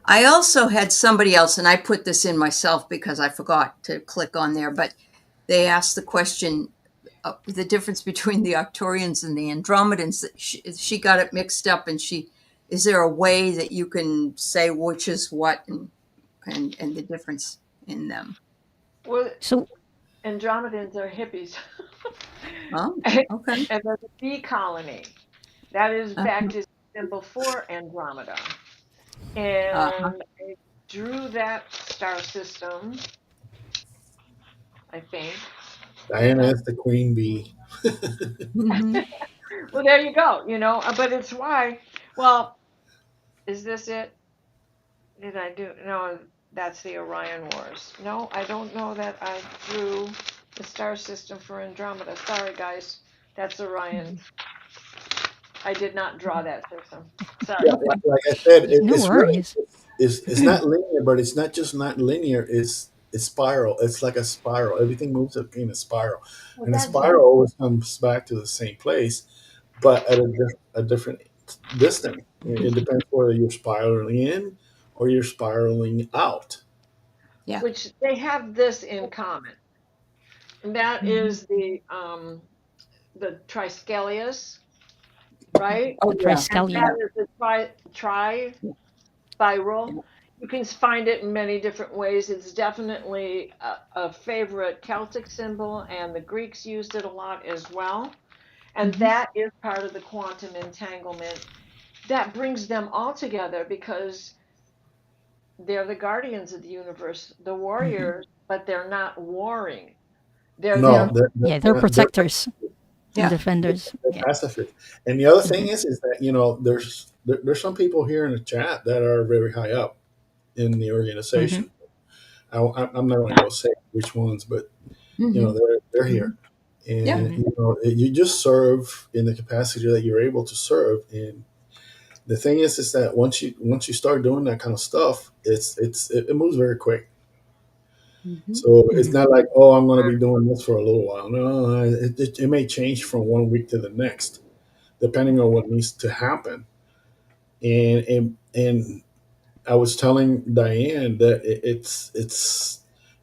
S1: I also had somebody else, and I put this in myself because I forgot to click on there, but they asked the question, the difference between the Arcturians and the Andromedans. She got it mixed up, and is there a way that you can say which is what, and the difference in them?
S2: Well,
S3: So,
S2: Andromedans are hippies.
S1: Oh,
S2: And
S1: okay.
S2: there's a bee colony. That is
S1: Uh-huh.
S2: Bacchus symbol for Andromeda.
S1: Uh-huh.
S2: And I drew that star system, I think. And
S4: Diana is the queen bee.
S1: Hmm.
S2: well, there you go, but it's why. Well, is this it? Did I do? No, that's the Orion Wars. No, I don't know that I drew the star system for Andromeda. Sorry, guys. That's Orion. I did not draw that system.
S4: Yeah,
S2: Sorry.
S1: Okay.
S4: like I said,
S3: no
S4: it's really
S3: worries.
S4: it's not linear, but it's not just not linear. It's spiral. It's like a spiral. Everything moves in a spiral,
S2: Well,
S4: and the
S2: that's
S4: spiral always comes back to the same place, but at a different distance. It depends whether you're spiraling in or you're spiraling out.
S1: Yeah.
S2: which they have this in common. And that
S1: Hmm.
S2: is the Triskelius, right?
S1: Oh,
S3: The
S1: yeah.
S2: And
S1: Yeah.
S3: triskelion.
S2: that is the tri
S1: Yeah.
S2: spiral.
S1: Yeah.
S2: You can find it in many different ways. It's definitely a favorite Celtic symbol, and the Greeks used it a lot as well. And
S1: Hmm.
S2: that is part of the quantum entanglement that brings them all together because they're the guardians of the universe, the
S3: Mhm.
S2: warriors, but they're not warring. They're
S4: No,
S2: there.
S3: Mm. Yeah, they're protectors and
S1: Yeah.
S3: defenders.
S4: they're
S3: Yeah.
S4: pacifist. And the other thing
S3: Hmm.
S4: is that there's some people here in the chat that are very high up in the
S3: Hmm.
S4: organization. I'm not going to go say which ones, but
S1: Hmm.
S4: they're
S1: Hmm.
S4: here,
S1: Yeah.
S4: and
S3: Hmm.
S4: you just serve in the capacity that you're able to serve. And the thing is that once you start doing that kind of stuff, it moves very quick.
S1: Hmm.
S4: So it's
S3: Hmm.
S4: not like, oh, I'm going to be doing this for a little while. No, it may change from one week to the next, depending on what needs to happen. And I was telling Diane that it's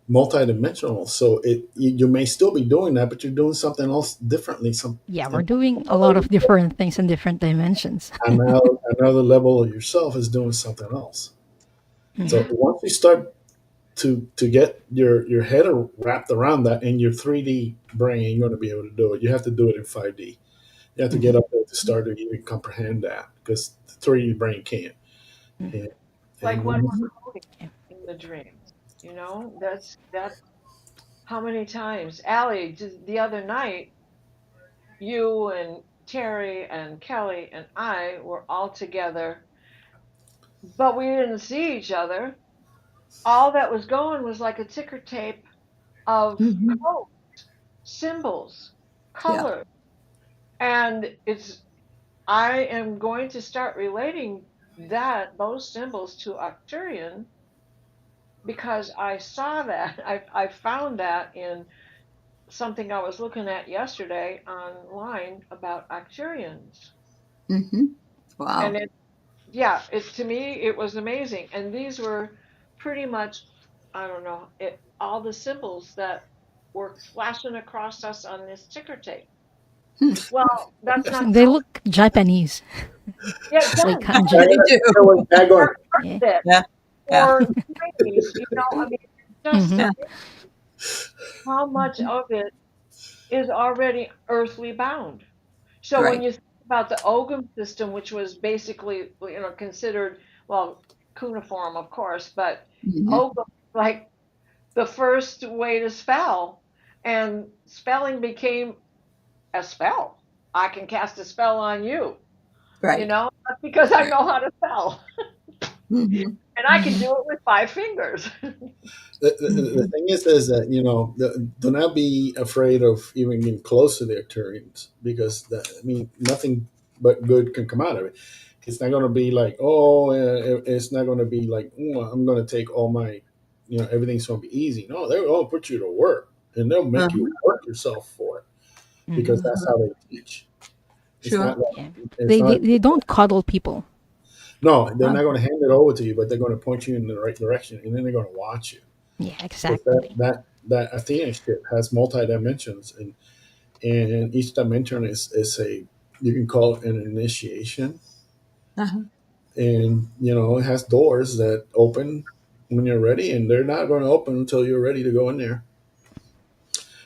S4: multidimensional. So you may still be doing that, but you're doing something else differently.
S3: Yeah, we're doing a lot of different things in different dimensions.
S4: Another level of yourself is doing something else. So
S3: Hmm.
S4: once you start to get your head wrapped around that in your 3D brain, you're going to be able to do it. You have to do it in 5D. You have to get
S3: Hmm.
S4: up there to start to even comprehend that because the 3D brain can't. And,
S2: Like
S4: and
S2: when
S4: when
S2: we're coding in the dreams. That's how many times, Allie, just the other night, you and Terry and Kelly and I were all together, but we didn't see each other. All that was going was like a ticker tape of
S1: Hmm.
S2: code, symbols,
S1: Yeah.
S2: color. And I am going to start relating those symbols to Arcturian because I saw that. I found that in something I was looking at yesterday online about Arcturians.
S1: Hmm.
S2: And
S1: Wow.
S2: yeah, to me it was amazing. And these were pretty much, I don't know, all the symbols that were flashing across us on this ticker tape.
S1: Hmm.
S2: Well, that's not
S3: They look Japanese,
S2: yeah, it
S3: like
S2: does.
S1: Yeah,
S3: kanji.
S1: they do.
S4: daggone.
S2: Or
S3: Yeah.
S2: Arabic
S1: Yeah. Yeah.
S2: or Chinese, I mean, just
S3: Hmm.
S1: Yeah.
S2: how much
S1: Mhm.
S2: of it is already earthly bound. So when
S1: Right.
S2: you think about the Ogham system, which was basically, considered, well, cuneiform, of course, but
S1: Hmm.
S2: Ogham, like the first way to spell, and spelling became a spell. I can cast a spell on you,
S1: Right.
S2: that's because I
S1: Right.
S2: know how to spell,
S1: Hmm.
S2: and I can do it with 5 fingers.
S4: The
S1: Hmm.
S4: thing is that do not be afraid of even getting close to the Arcturians because I mean nothing but good can come out of it. It's not going to be like it's not going to be like I'm going to take all my everything's going to be easy. No, they're going to put you to work and they'll make you
S1: Uh-huh.
S4: work yourself for it because
S3: Hmm.
S4: that's
S1: Uh-huh.
S4: how they teach. It's
S1: Sure.
S4: not like
S3: Yeah.
S4: it's
S3: They,
S4: not
S3: they they don't coddle people.
S4: no, they're
S1: Uh,
S4: not going to hand it over to you, but they're going to point you in the right direction and then they're going to watch you
S3: Yeah,
S4: because
S3: exactly.
S4: that Athena ship has multi dimensions and each dimension is a you can call it an initiation,
S1: uh-huh.
S4: and it has doors that open when you're ready, and they're not going to open until you're ready to go in there.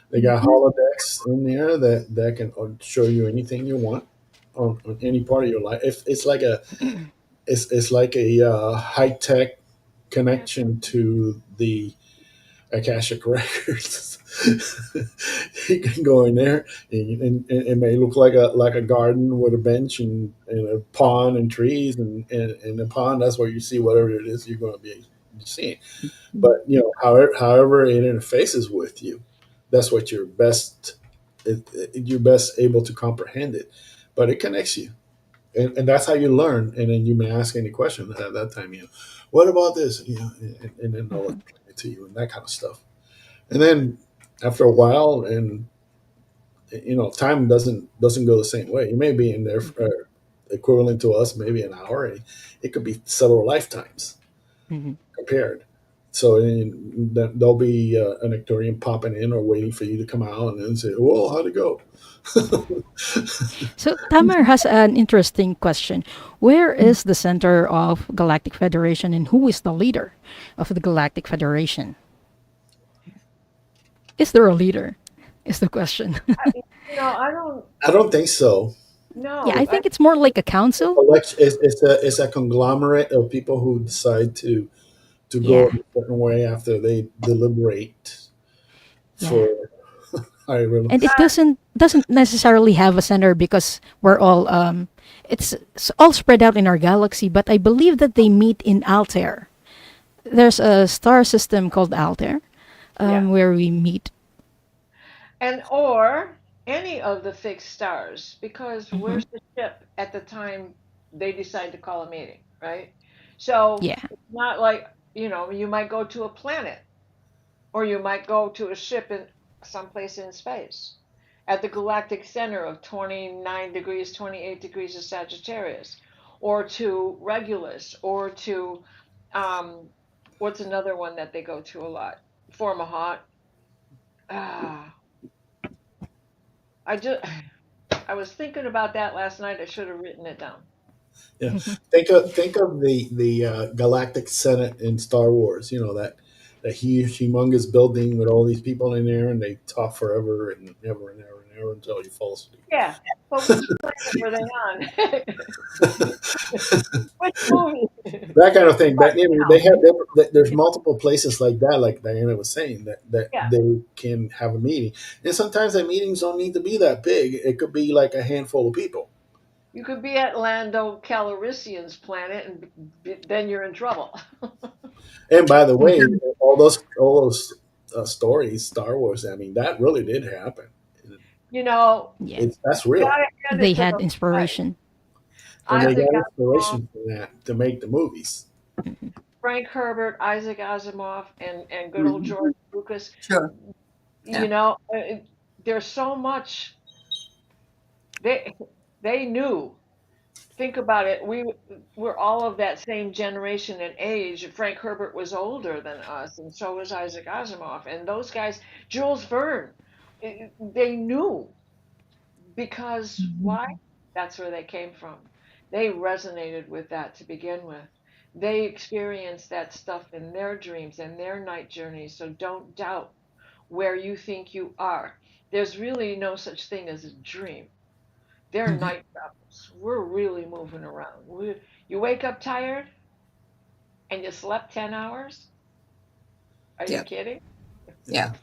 S4: They got
S1: Mhm.
S4: holodecks in there that can show you anything you want on any part of your life. If it's like a high tech connection to the Akashic records. You can go in there, and it may look like a garden with a bench and a pond and trees, and the pond. That's where you see whatever it is you're going to be seeing. But however it interfaces with you, that's what you're best able to comprehend it. But it connects you, and that's how you learn. And then you may ask any question at that time. What about this? And then they'll
S3: Mhm.
S4: explain it to you and that kind of stuff. And then after a while, and time doesn't go the same way. You may be in there for equivalent to us, maybe an hour. It could be several lifetimes
S3: Mhm.
S4: compared. So there'll be an Arcturian popping in or waiting for you to come out and then say, "Well, how'd it go?"
S3: So Tamar has an interesting question. Where is the center of Galactic Federation and who is the leader of the Galactic Federation? Is there a leader? Is the question.
S2: I don't
S4: I don't think so.
S3: Yeah,
S2: know.
S3: I think it's more like a council.
S4: It's a conglomerate of people who decide to go
S3: Yeah.
S4: a certain way after they deliberate
S3: Yeah.
S4: for I really.
S3: And it doesn't necessarily have a center because we're all it's all spread out in our galaxy. But I believe that they meet in Altair. There's a star system called Altair,
S2: Yeah.
S3: where we meet.
S2: And or any of the fixed stars, because
S3: Hmm.
S2: where's the ship at the time they decide to call a meeting, right? So
S3: Yeah,
S2: it's not like, you might go to a planet or you might go to a ship in someplace in space at the galactic center of 29 degrees, 28 degrees of Sagittarius, or to Regulus, or to um, what's another one that they go to a lot? Formahat. Ah, I just I was thinking about that last night. I should have written it down.
S4: Yeah, think of the Galactic Senate in Star Wars. You know that huge, humongous building with all these people in there, and they talk forever and ever and ever and ever until you fall asleep.
S2: Yeah, but which planet were they on? Which movie?
S4: That kind of thing.
S2: But
S4: That you know,
S2: now,
S4: there's multiple places like that, like Diana was saying, that
S2: yeah,
S4: they can have a meeting, and sometimes the meetings don't need to be that big. It could be like a handful of people.
S2: you could be at Lando Calrissian's planet, and then you're in trouble.
S4: And by the way, all those stories, Star Wars. I mean, that really did happen.
S2: You know,
S3: yeah.
S4: That's
S2: you
S4: real,
S2: gotta hand
S3: They
S2: it to the
S3: had
S2: right.
S3: inspiration.
S4: and they
S2: Isaac
S4: got
S2: Asimov,
S4: inspiration from that to make the movies.
S2: Frank Herbert, Isaac Asimov, and good old
S1: Mhm.
S2: George Lucas.
S1: Sure.
S2: You
S1: Yeah.
S2: know, there's so much they they knew. Think about it. We're all of that same generation and age. Frank Herbert was older than us, and so was Isaac Asimov. And those guys, Jules Verne, they knew because
S1: Mhm.
S2: why? That's where they came from. They resonated with that to begin with. They experienced that stuff in their dreams and their night journeys. So don't doubt where you think you are. There's really no such thing as a dream. They're
S1: Mhm.
S2: night travels. We're really moving around. You wake up tired and you slept 10 hours? Are you
S1: Yeah.
S2: kidding?
S1: Yeah.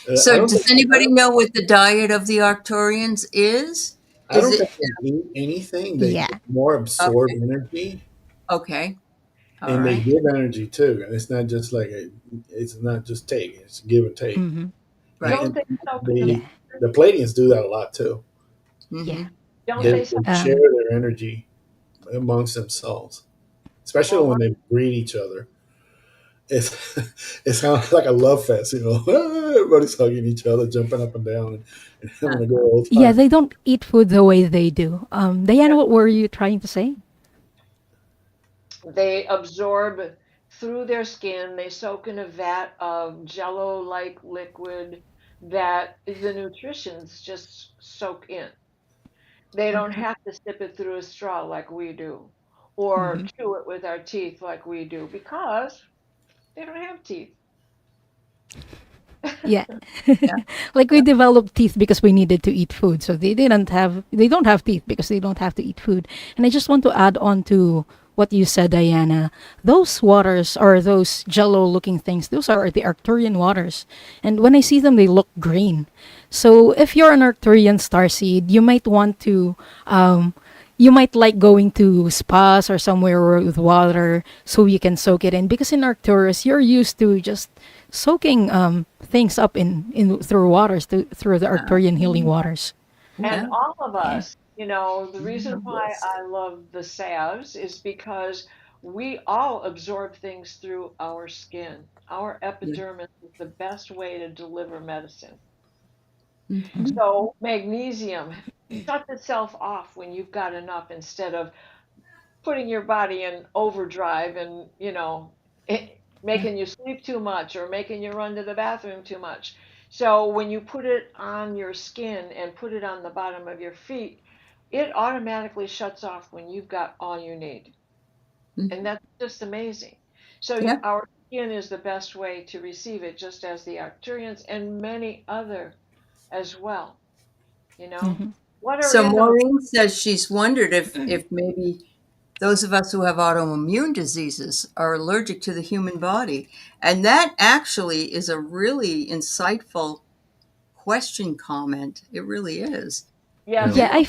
S4: I
S1: So
S4: don't
S1: does
S4: think
S1: anybody know what the diet of the Arcturians is?
S4: I
S1: Is
S4: don't
S1: it
S4: think they eat anything. They
S3: Yeah.
S4: more absorb
S1: okay?
S4: energy,
S1: Okay. All
S4: and they
S1: right.
S4: give energy too. And it's not just like it's not just take; it's give and take.
S3: Hmm.
S4: And,
S1: Right.
S2: Don't
S4: and
S2: they soak in the
S3: Yeah.
S4: the Palladians do that a lot too.
S3: Yeah.
S1: Mm-hmm.
S2: don't
S1: Yeah.
S2: they soak
S4: They share
S3: Um,
S4: their energy amongst themselves, especially
S2: well
S4: when they greet each other. It's it sounds like a love fest, you know. Everybody's hugging each other, jumping up and down, and having a good old
S3: yeah,
S4: time.
S3: they don't eat food the way they do. Diana,
S2: yeah,
S3: what were you trying to say?
S2: they absorb through their skin, they soak in a vat of jello like liquid that the nutritions just soak in. They don't
S1: Mhm.
S2: have to sip it through a straw like we do, or
S3: Hmm.
S2: chew it with our teeth like we do, because they don't have teeth.
S3: Yeah.
S1: Yeah.
S3: Like we
S1: Yeah.
S3: developed teeth because we needed to eat food. So they don't have teeth because they don't have to eat food. And I just want to add on to what you said, Diana. Those waters or those jello looking things, those are the Arcturian waters. And when I see them they look green. So if you're an Arcturian starseed, you might like going to spas or somewhere with water so you can soak it in because in Arcturus you're used to just soaking things up in through waters through the
S1: Uh,
S3: Arcturian healing waters.
S2: And
S1: yeah.
S2: all of
S3: Yeah.
S2: us, the reason why
S1: Yes.
S2: I love the salves is because we all absorb things through our skin. Our
S1: Yeah.
S2: epidermis is the best way to deliver medicine.
S1: Mm-hmm.
S2: So magnesium shuts itself off when you've got enough instead of putting your body in overdrive and,
S1: Yeah.
S2: making you sleep too much or making you run to the bathroom too much. So when you put it on your skin and put it on the bottom of your feet, it automatically shuts off when you've got all you need. And
S1: Mhm.
S2: that's just amazing. So
S1: Yeah.
S2: our skin is the best way to receive it, just as the Arcturians and many other as well. You know,
S3: Hmm.
S2: what are
S1: So
S2: in those?
S1: Maureen says she's wondered if maybe those of us who have autoimmune diseases are allergic to the human body, and that actually is a really insightful question comment. It really is.
S2: Yes,
S4: Yeah.
S3: Yeah,
S2: it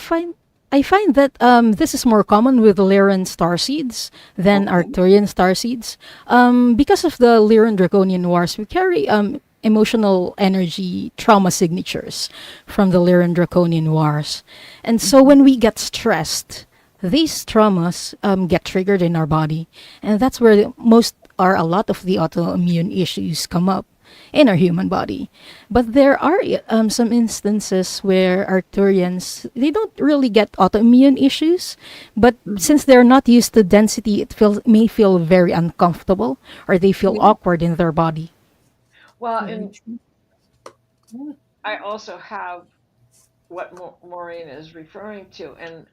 S3: I find that this is more common with Lyran starseeds than
S1: Okay.
S3: Arcturian starseeds. Because of the Lyran Draconian Wars, we carry emotional energy trauma signatures from the Lyran Draconian Wars, and so when we get stressed, these traumas get triggered in our body, and that's where most or a lot of the autoimmune issues come up in our human body. But there are some instances where Arcturians they don't really get autoimmune issues, but since they're not used to density, it may feel very uncomfortable or they feel
S1: Yeah,
S3: awkward in their body.
S2: well,
S1: very
S2: and
S1: true. Yeah.
S2: I also have what Maureen is referring to, and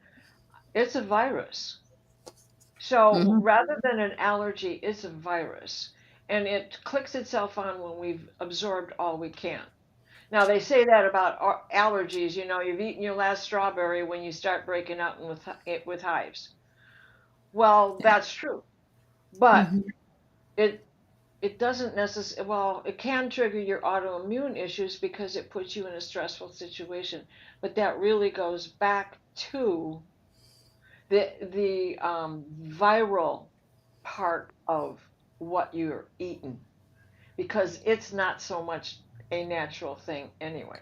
S2: it's a virus. So
S1: Mhm.
S2: rather than an allergy, it's a virus, and it clicks itself on when we've absorbed all we can. Now they say that about allergies. You know, you've eaten your last strawberry when you start breaking out with hives. Well, that's true, but
S1: Mhm.
S2: it it doesn't necessarily. Well, it can trigger your autoimmune issues because it puts you in a stressful situation. But that really goes back to the viral part of what you're eating because it's not so much a natural thing anyway.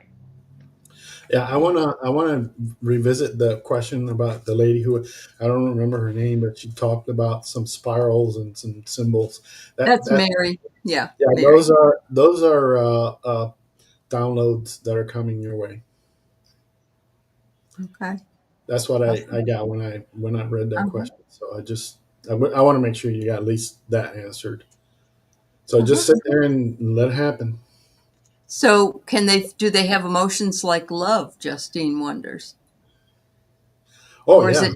S4: Yeah, I wanna revisit the question about the lady who I don't remember her name, but she talked about some spirals and some symbols. That
S1: That's
S4: that
S1: Mary. Yeah,
S4: yeah,
S1: Mary.
S4: those are downloads that are coming your way.
S1: Okay.
S4: That's what
S1: That's
S4: I got when I read that
S1: uh-huh.
S4: question. So I want to make sure you got at least that answered. So
S1: Uh-huh.
S4: just sit there and let it happen.
S1: So do they have emotions like love, Justine wonders?
S4: Oh
S1: Or is
S4: yeah,
S1: it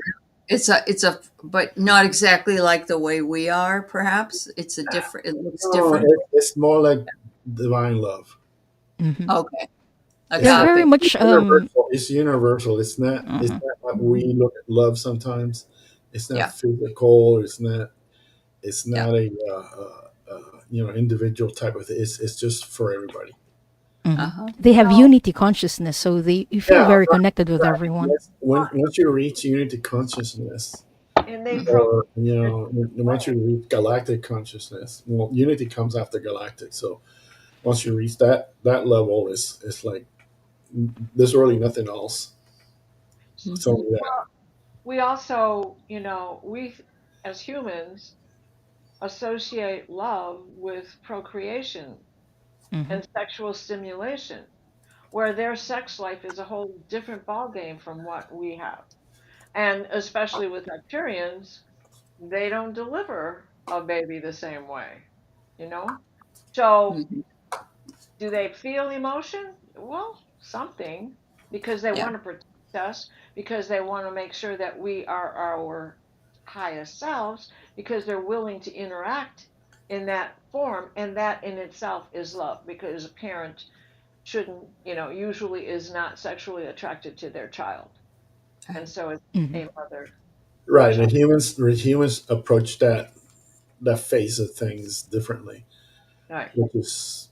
S1: it's a but not exactly like the way we are, perhaps? It's a different it looks
S4: no,
S1: different.
S4: it's more like divine love.
S3: Hmm.
S1: Okay.
S4: It's
S3: They're
S4: not
S3: very
S1: Agape.
S3: much
S4: universal. It's universal. It's
S3: mhm.
S4: not like we look at love sometimes. It's not
S1: Yeah.
S4: physical. It's
S1: Yeah.
S4: not a individual type of thing. It's just for everybody.
S3: Mhm.
S1: Uh-huh.
S3: They have
S2: Well,
S3: unity consciousness, so you feel
S4: Yeah,
S3: very
S4: right.
S3: connected with
S4: Right.
S3: everyone.
S4: Yes. Once you reach unity consciousness,
S2: and they
S1: Mhm.
S2: program
S4: or
S2: a
S4: once you
S2: way.
S4: reach galactic consciousness, well, unity comes after galactic. So once you reach that level, it's like there's really nothing else. It's
S1: Mhm.
S4: only that.
S2: We also, we as humans associate love with procreation
S3: Hmm.
S2: and sexual stimulation, where their sex life is a whole different ballgame from what we have. And especially with Arcturians, they don't deliver a baby the same way, you know? So
S1: Mhm.
S2: do they feel emotion? Well, something, because they
S1: Yeah.
S2: want to protect us, because they want to make sure that we are our highest selves, because they're willing to interact in that form. And that in itself is love, because a parent shouldn't, usually is not sexually attracted to their child. And so it's
S3: Hmm.
S2: a mother
S4: Right.
S2: child.
S4: The humans approach that phase of things differently,
S2: Right.
S4: which is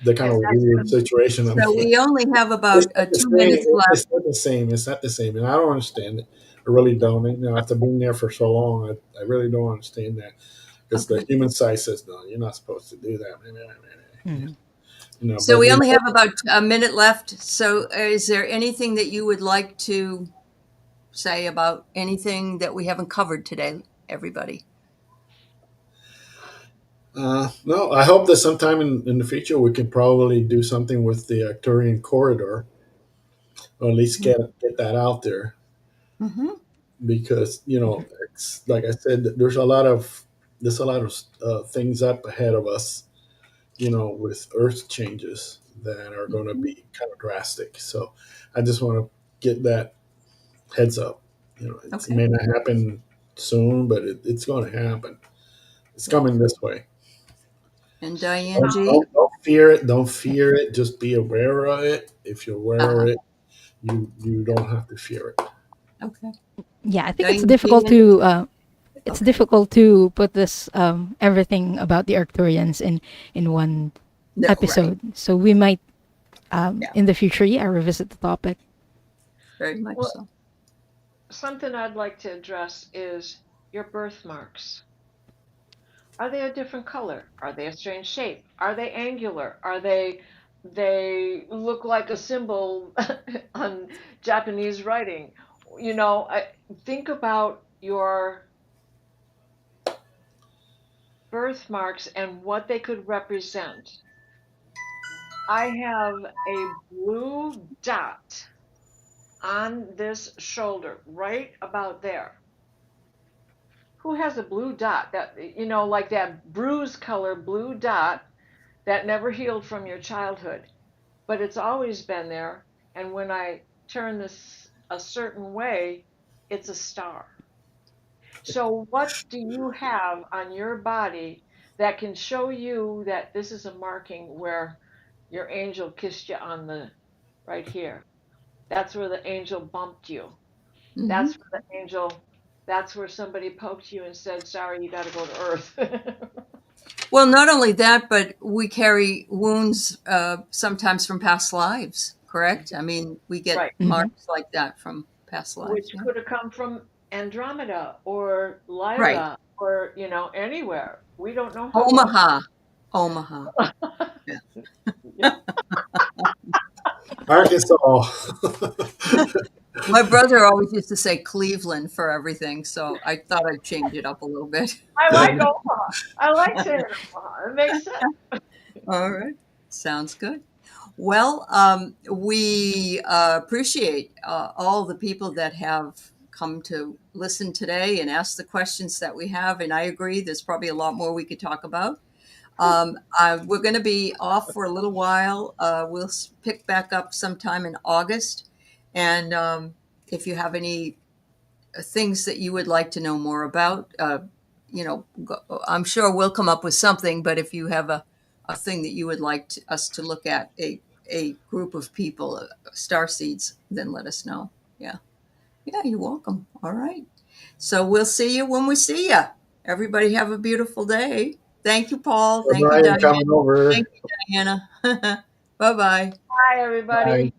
S4: the kind
S2: And
S4: of
S2: that's
S4: weird situation I'm
S1: So
S4: in.
S1: we only have
S4: It's
S1: about
S4: not the
S1: 2
S4: same.
S1: minutes left.
S4: It's not the same. It's not the same, and I don't understand it. I really don't. After being there for so long, I really don't understand that because the
S1: Okay.
S4: human side says no, you're not supposed to do that.
S3: Hmm.
S1: So
S4: But
S1: we only have about a minute left. So is there anything that you would like to say about anything that we haven't covered today, everybody?
S4: no, I hope that sometime in the future we can probably do something with the Arcturian corridor, or at least get that out there
S1: Mm-hmm.
S4: because it's like I said, there's a lot of things up ahead of us, with Earth changes that are going to
S1: Mm-hmm.
S4: be kind of drastic. So I just want to get that heads up. It
S1: Okay.
S4: may not happen soon, but it's going to happen. It's
S1: Yeah.
S4: coming this way.
S1: And Diane
S4: Don't,
S1: G.
S4: don't, don't fear it. Don't fear it. Just be aware of it. If you're aware
S1: Uh-huh.
S4: of it, you don't have to fear it.
S1: Okay.
S3: Yeah, I think it's
S1: Diane G.
S3: difficult
S1: And
S3: to it's
S1: okay.
S3: difficult to put this everything about the Arcturians in one
S1: No, right.
S3: episode. So we might
S1: Yeah,
S3: in the future, yeah, revisit the topic.
S1: very much
S2: Well,
S1: so.
S2: something I'd like to address is your birthmarks. Are they a different color? Are they a strange shape? Are they angular? Are they look like a symbol on Japanese writing? Think about your birthmarks and what they could represent. I have a blue dot on this shoulder, right about there. Who has a blue dot that, like that bruise color blue dot that never healed from your childhood, but it's always been there. And when I turn this a certain way, it's a star. So, what do you have on your body that can show you that this is a marking where your angel kissed you on the right here? That's where the angel bumped you.
S1: Hmm.
S2: That's where the angel, that's where somebody poked you and said, sorry, you got to go to Earth.
S1: Well, not only that, but we carry wounds sometimes from past lives, correct? I mean, we get
S2: Right.
S3: Hmm.
S1: marks like that from past
S2: Which
S1: lives. Yeah.
S2: could have come from Andromeda or
S1: Right.
S2: Lyra or, anywhere. We don't know how long.
S1: Omaha. Omaha. Yeah.
S4: Arkansas.
S1: My brother always used to say Cleveland for everything, so I thought I'd change it up a little bit.
S2: I like Omaha. I like saying Omaha. It makes sense.
S1: All right. Sounds good. Well, we appreciate all the people that have come to listen today and ask the questions that we have. And I agree, there's probably a lot more we could talk about. We're going to be off for a little while. We'll pick back up sometime in August. And if you have any things that you would like to know more about, I'm sure we'll come up with something. But if you have a thing that you would like us to look at, a group of people, star seeds, then let us know. Yeah. Yeah, you're welcome. All right. So we'll see you when we see you. Everybody have a beautiful day. Thank you, Paul. Thank you,
S4: Brian
S1: Diane.
S4: coming over.
S1: Thank you, Diana. Bye bye.
S2: Bye, everybody.
S4: Bye.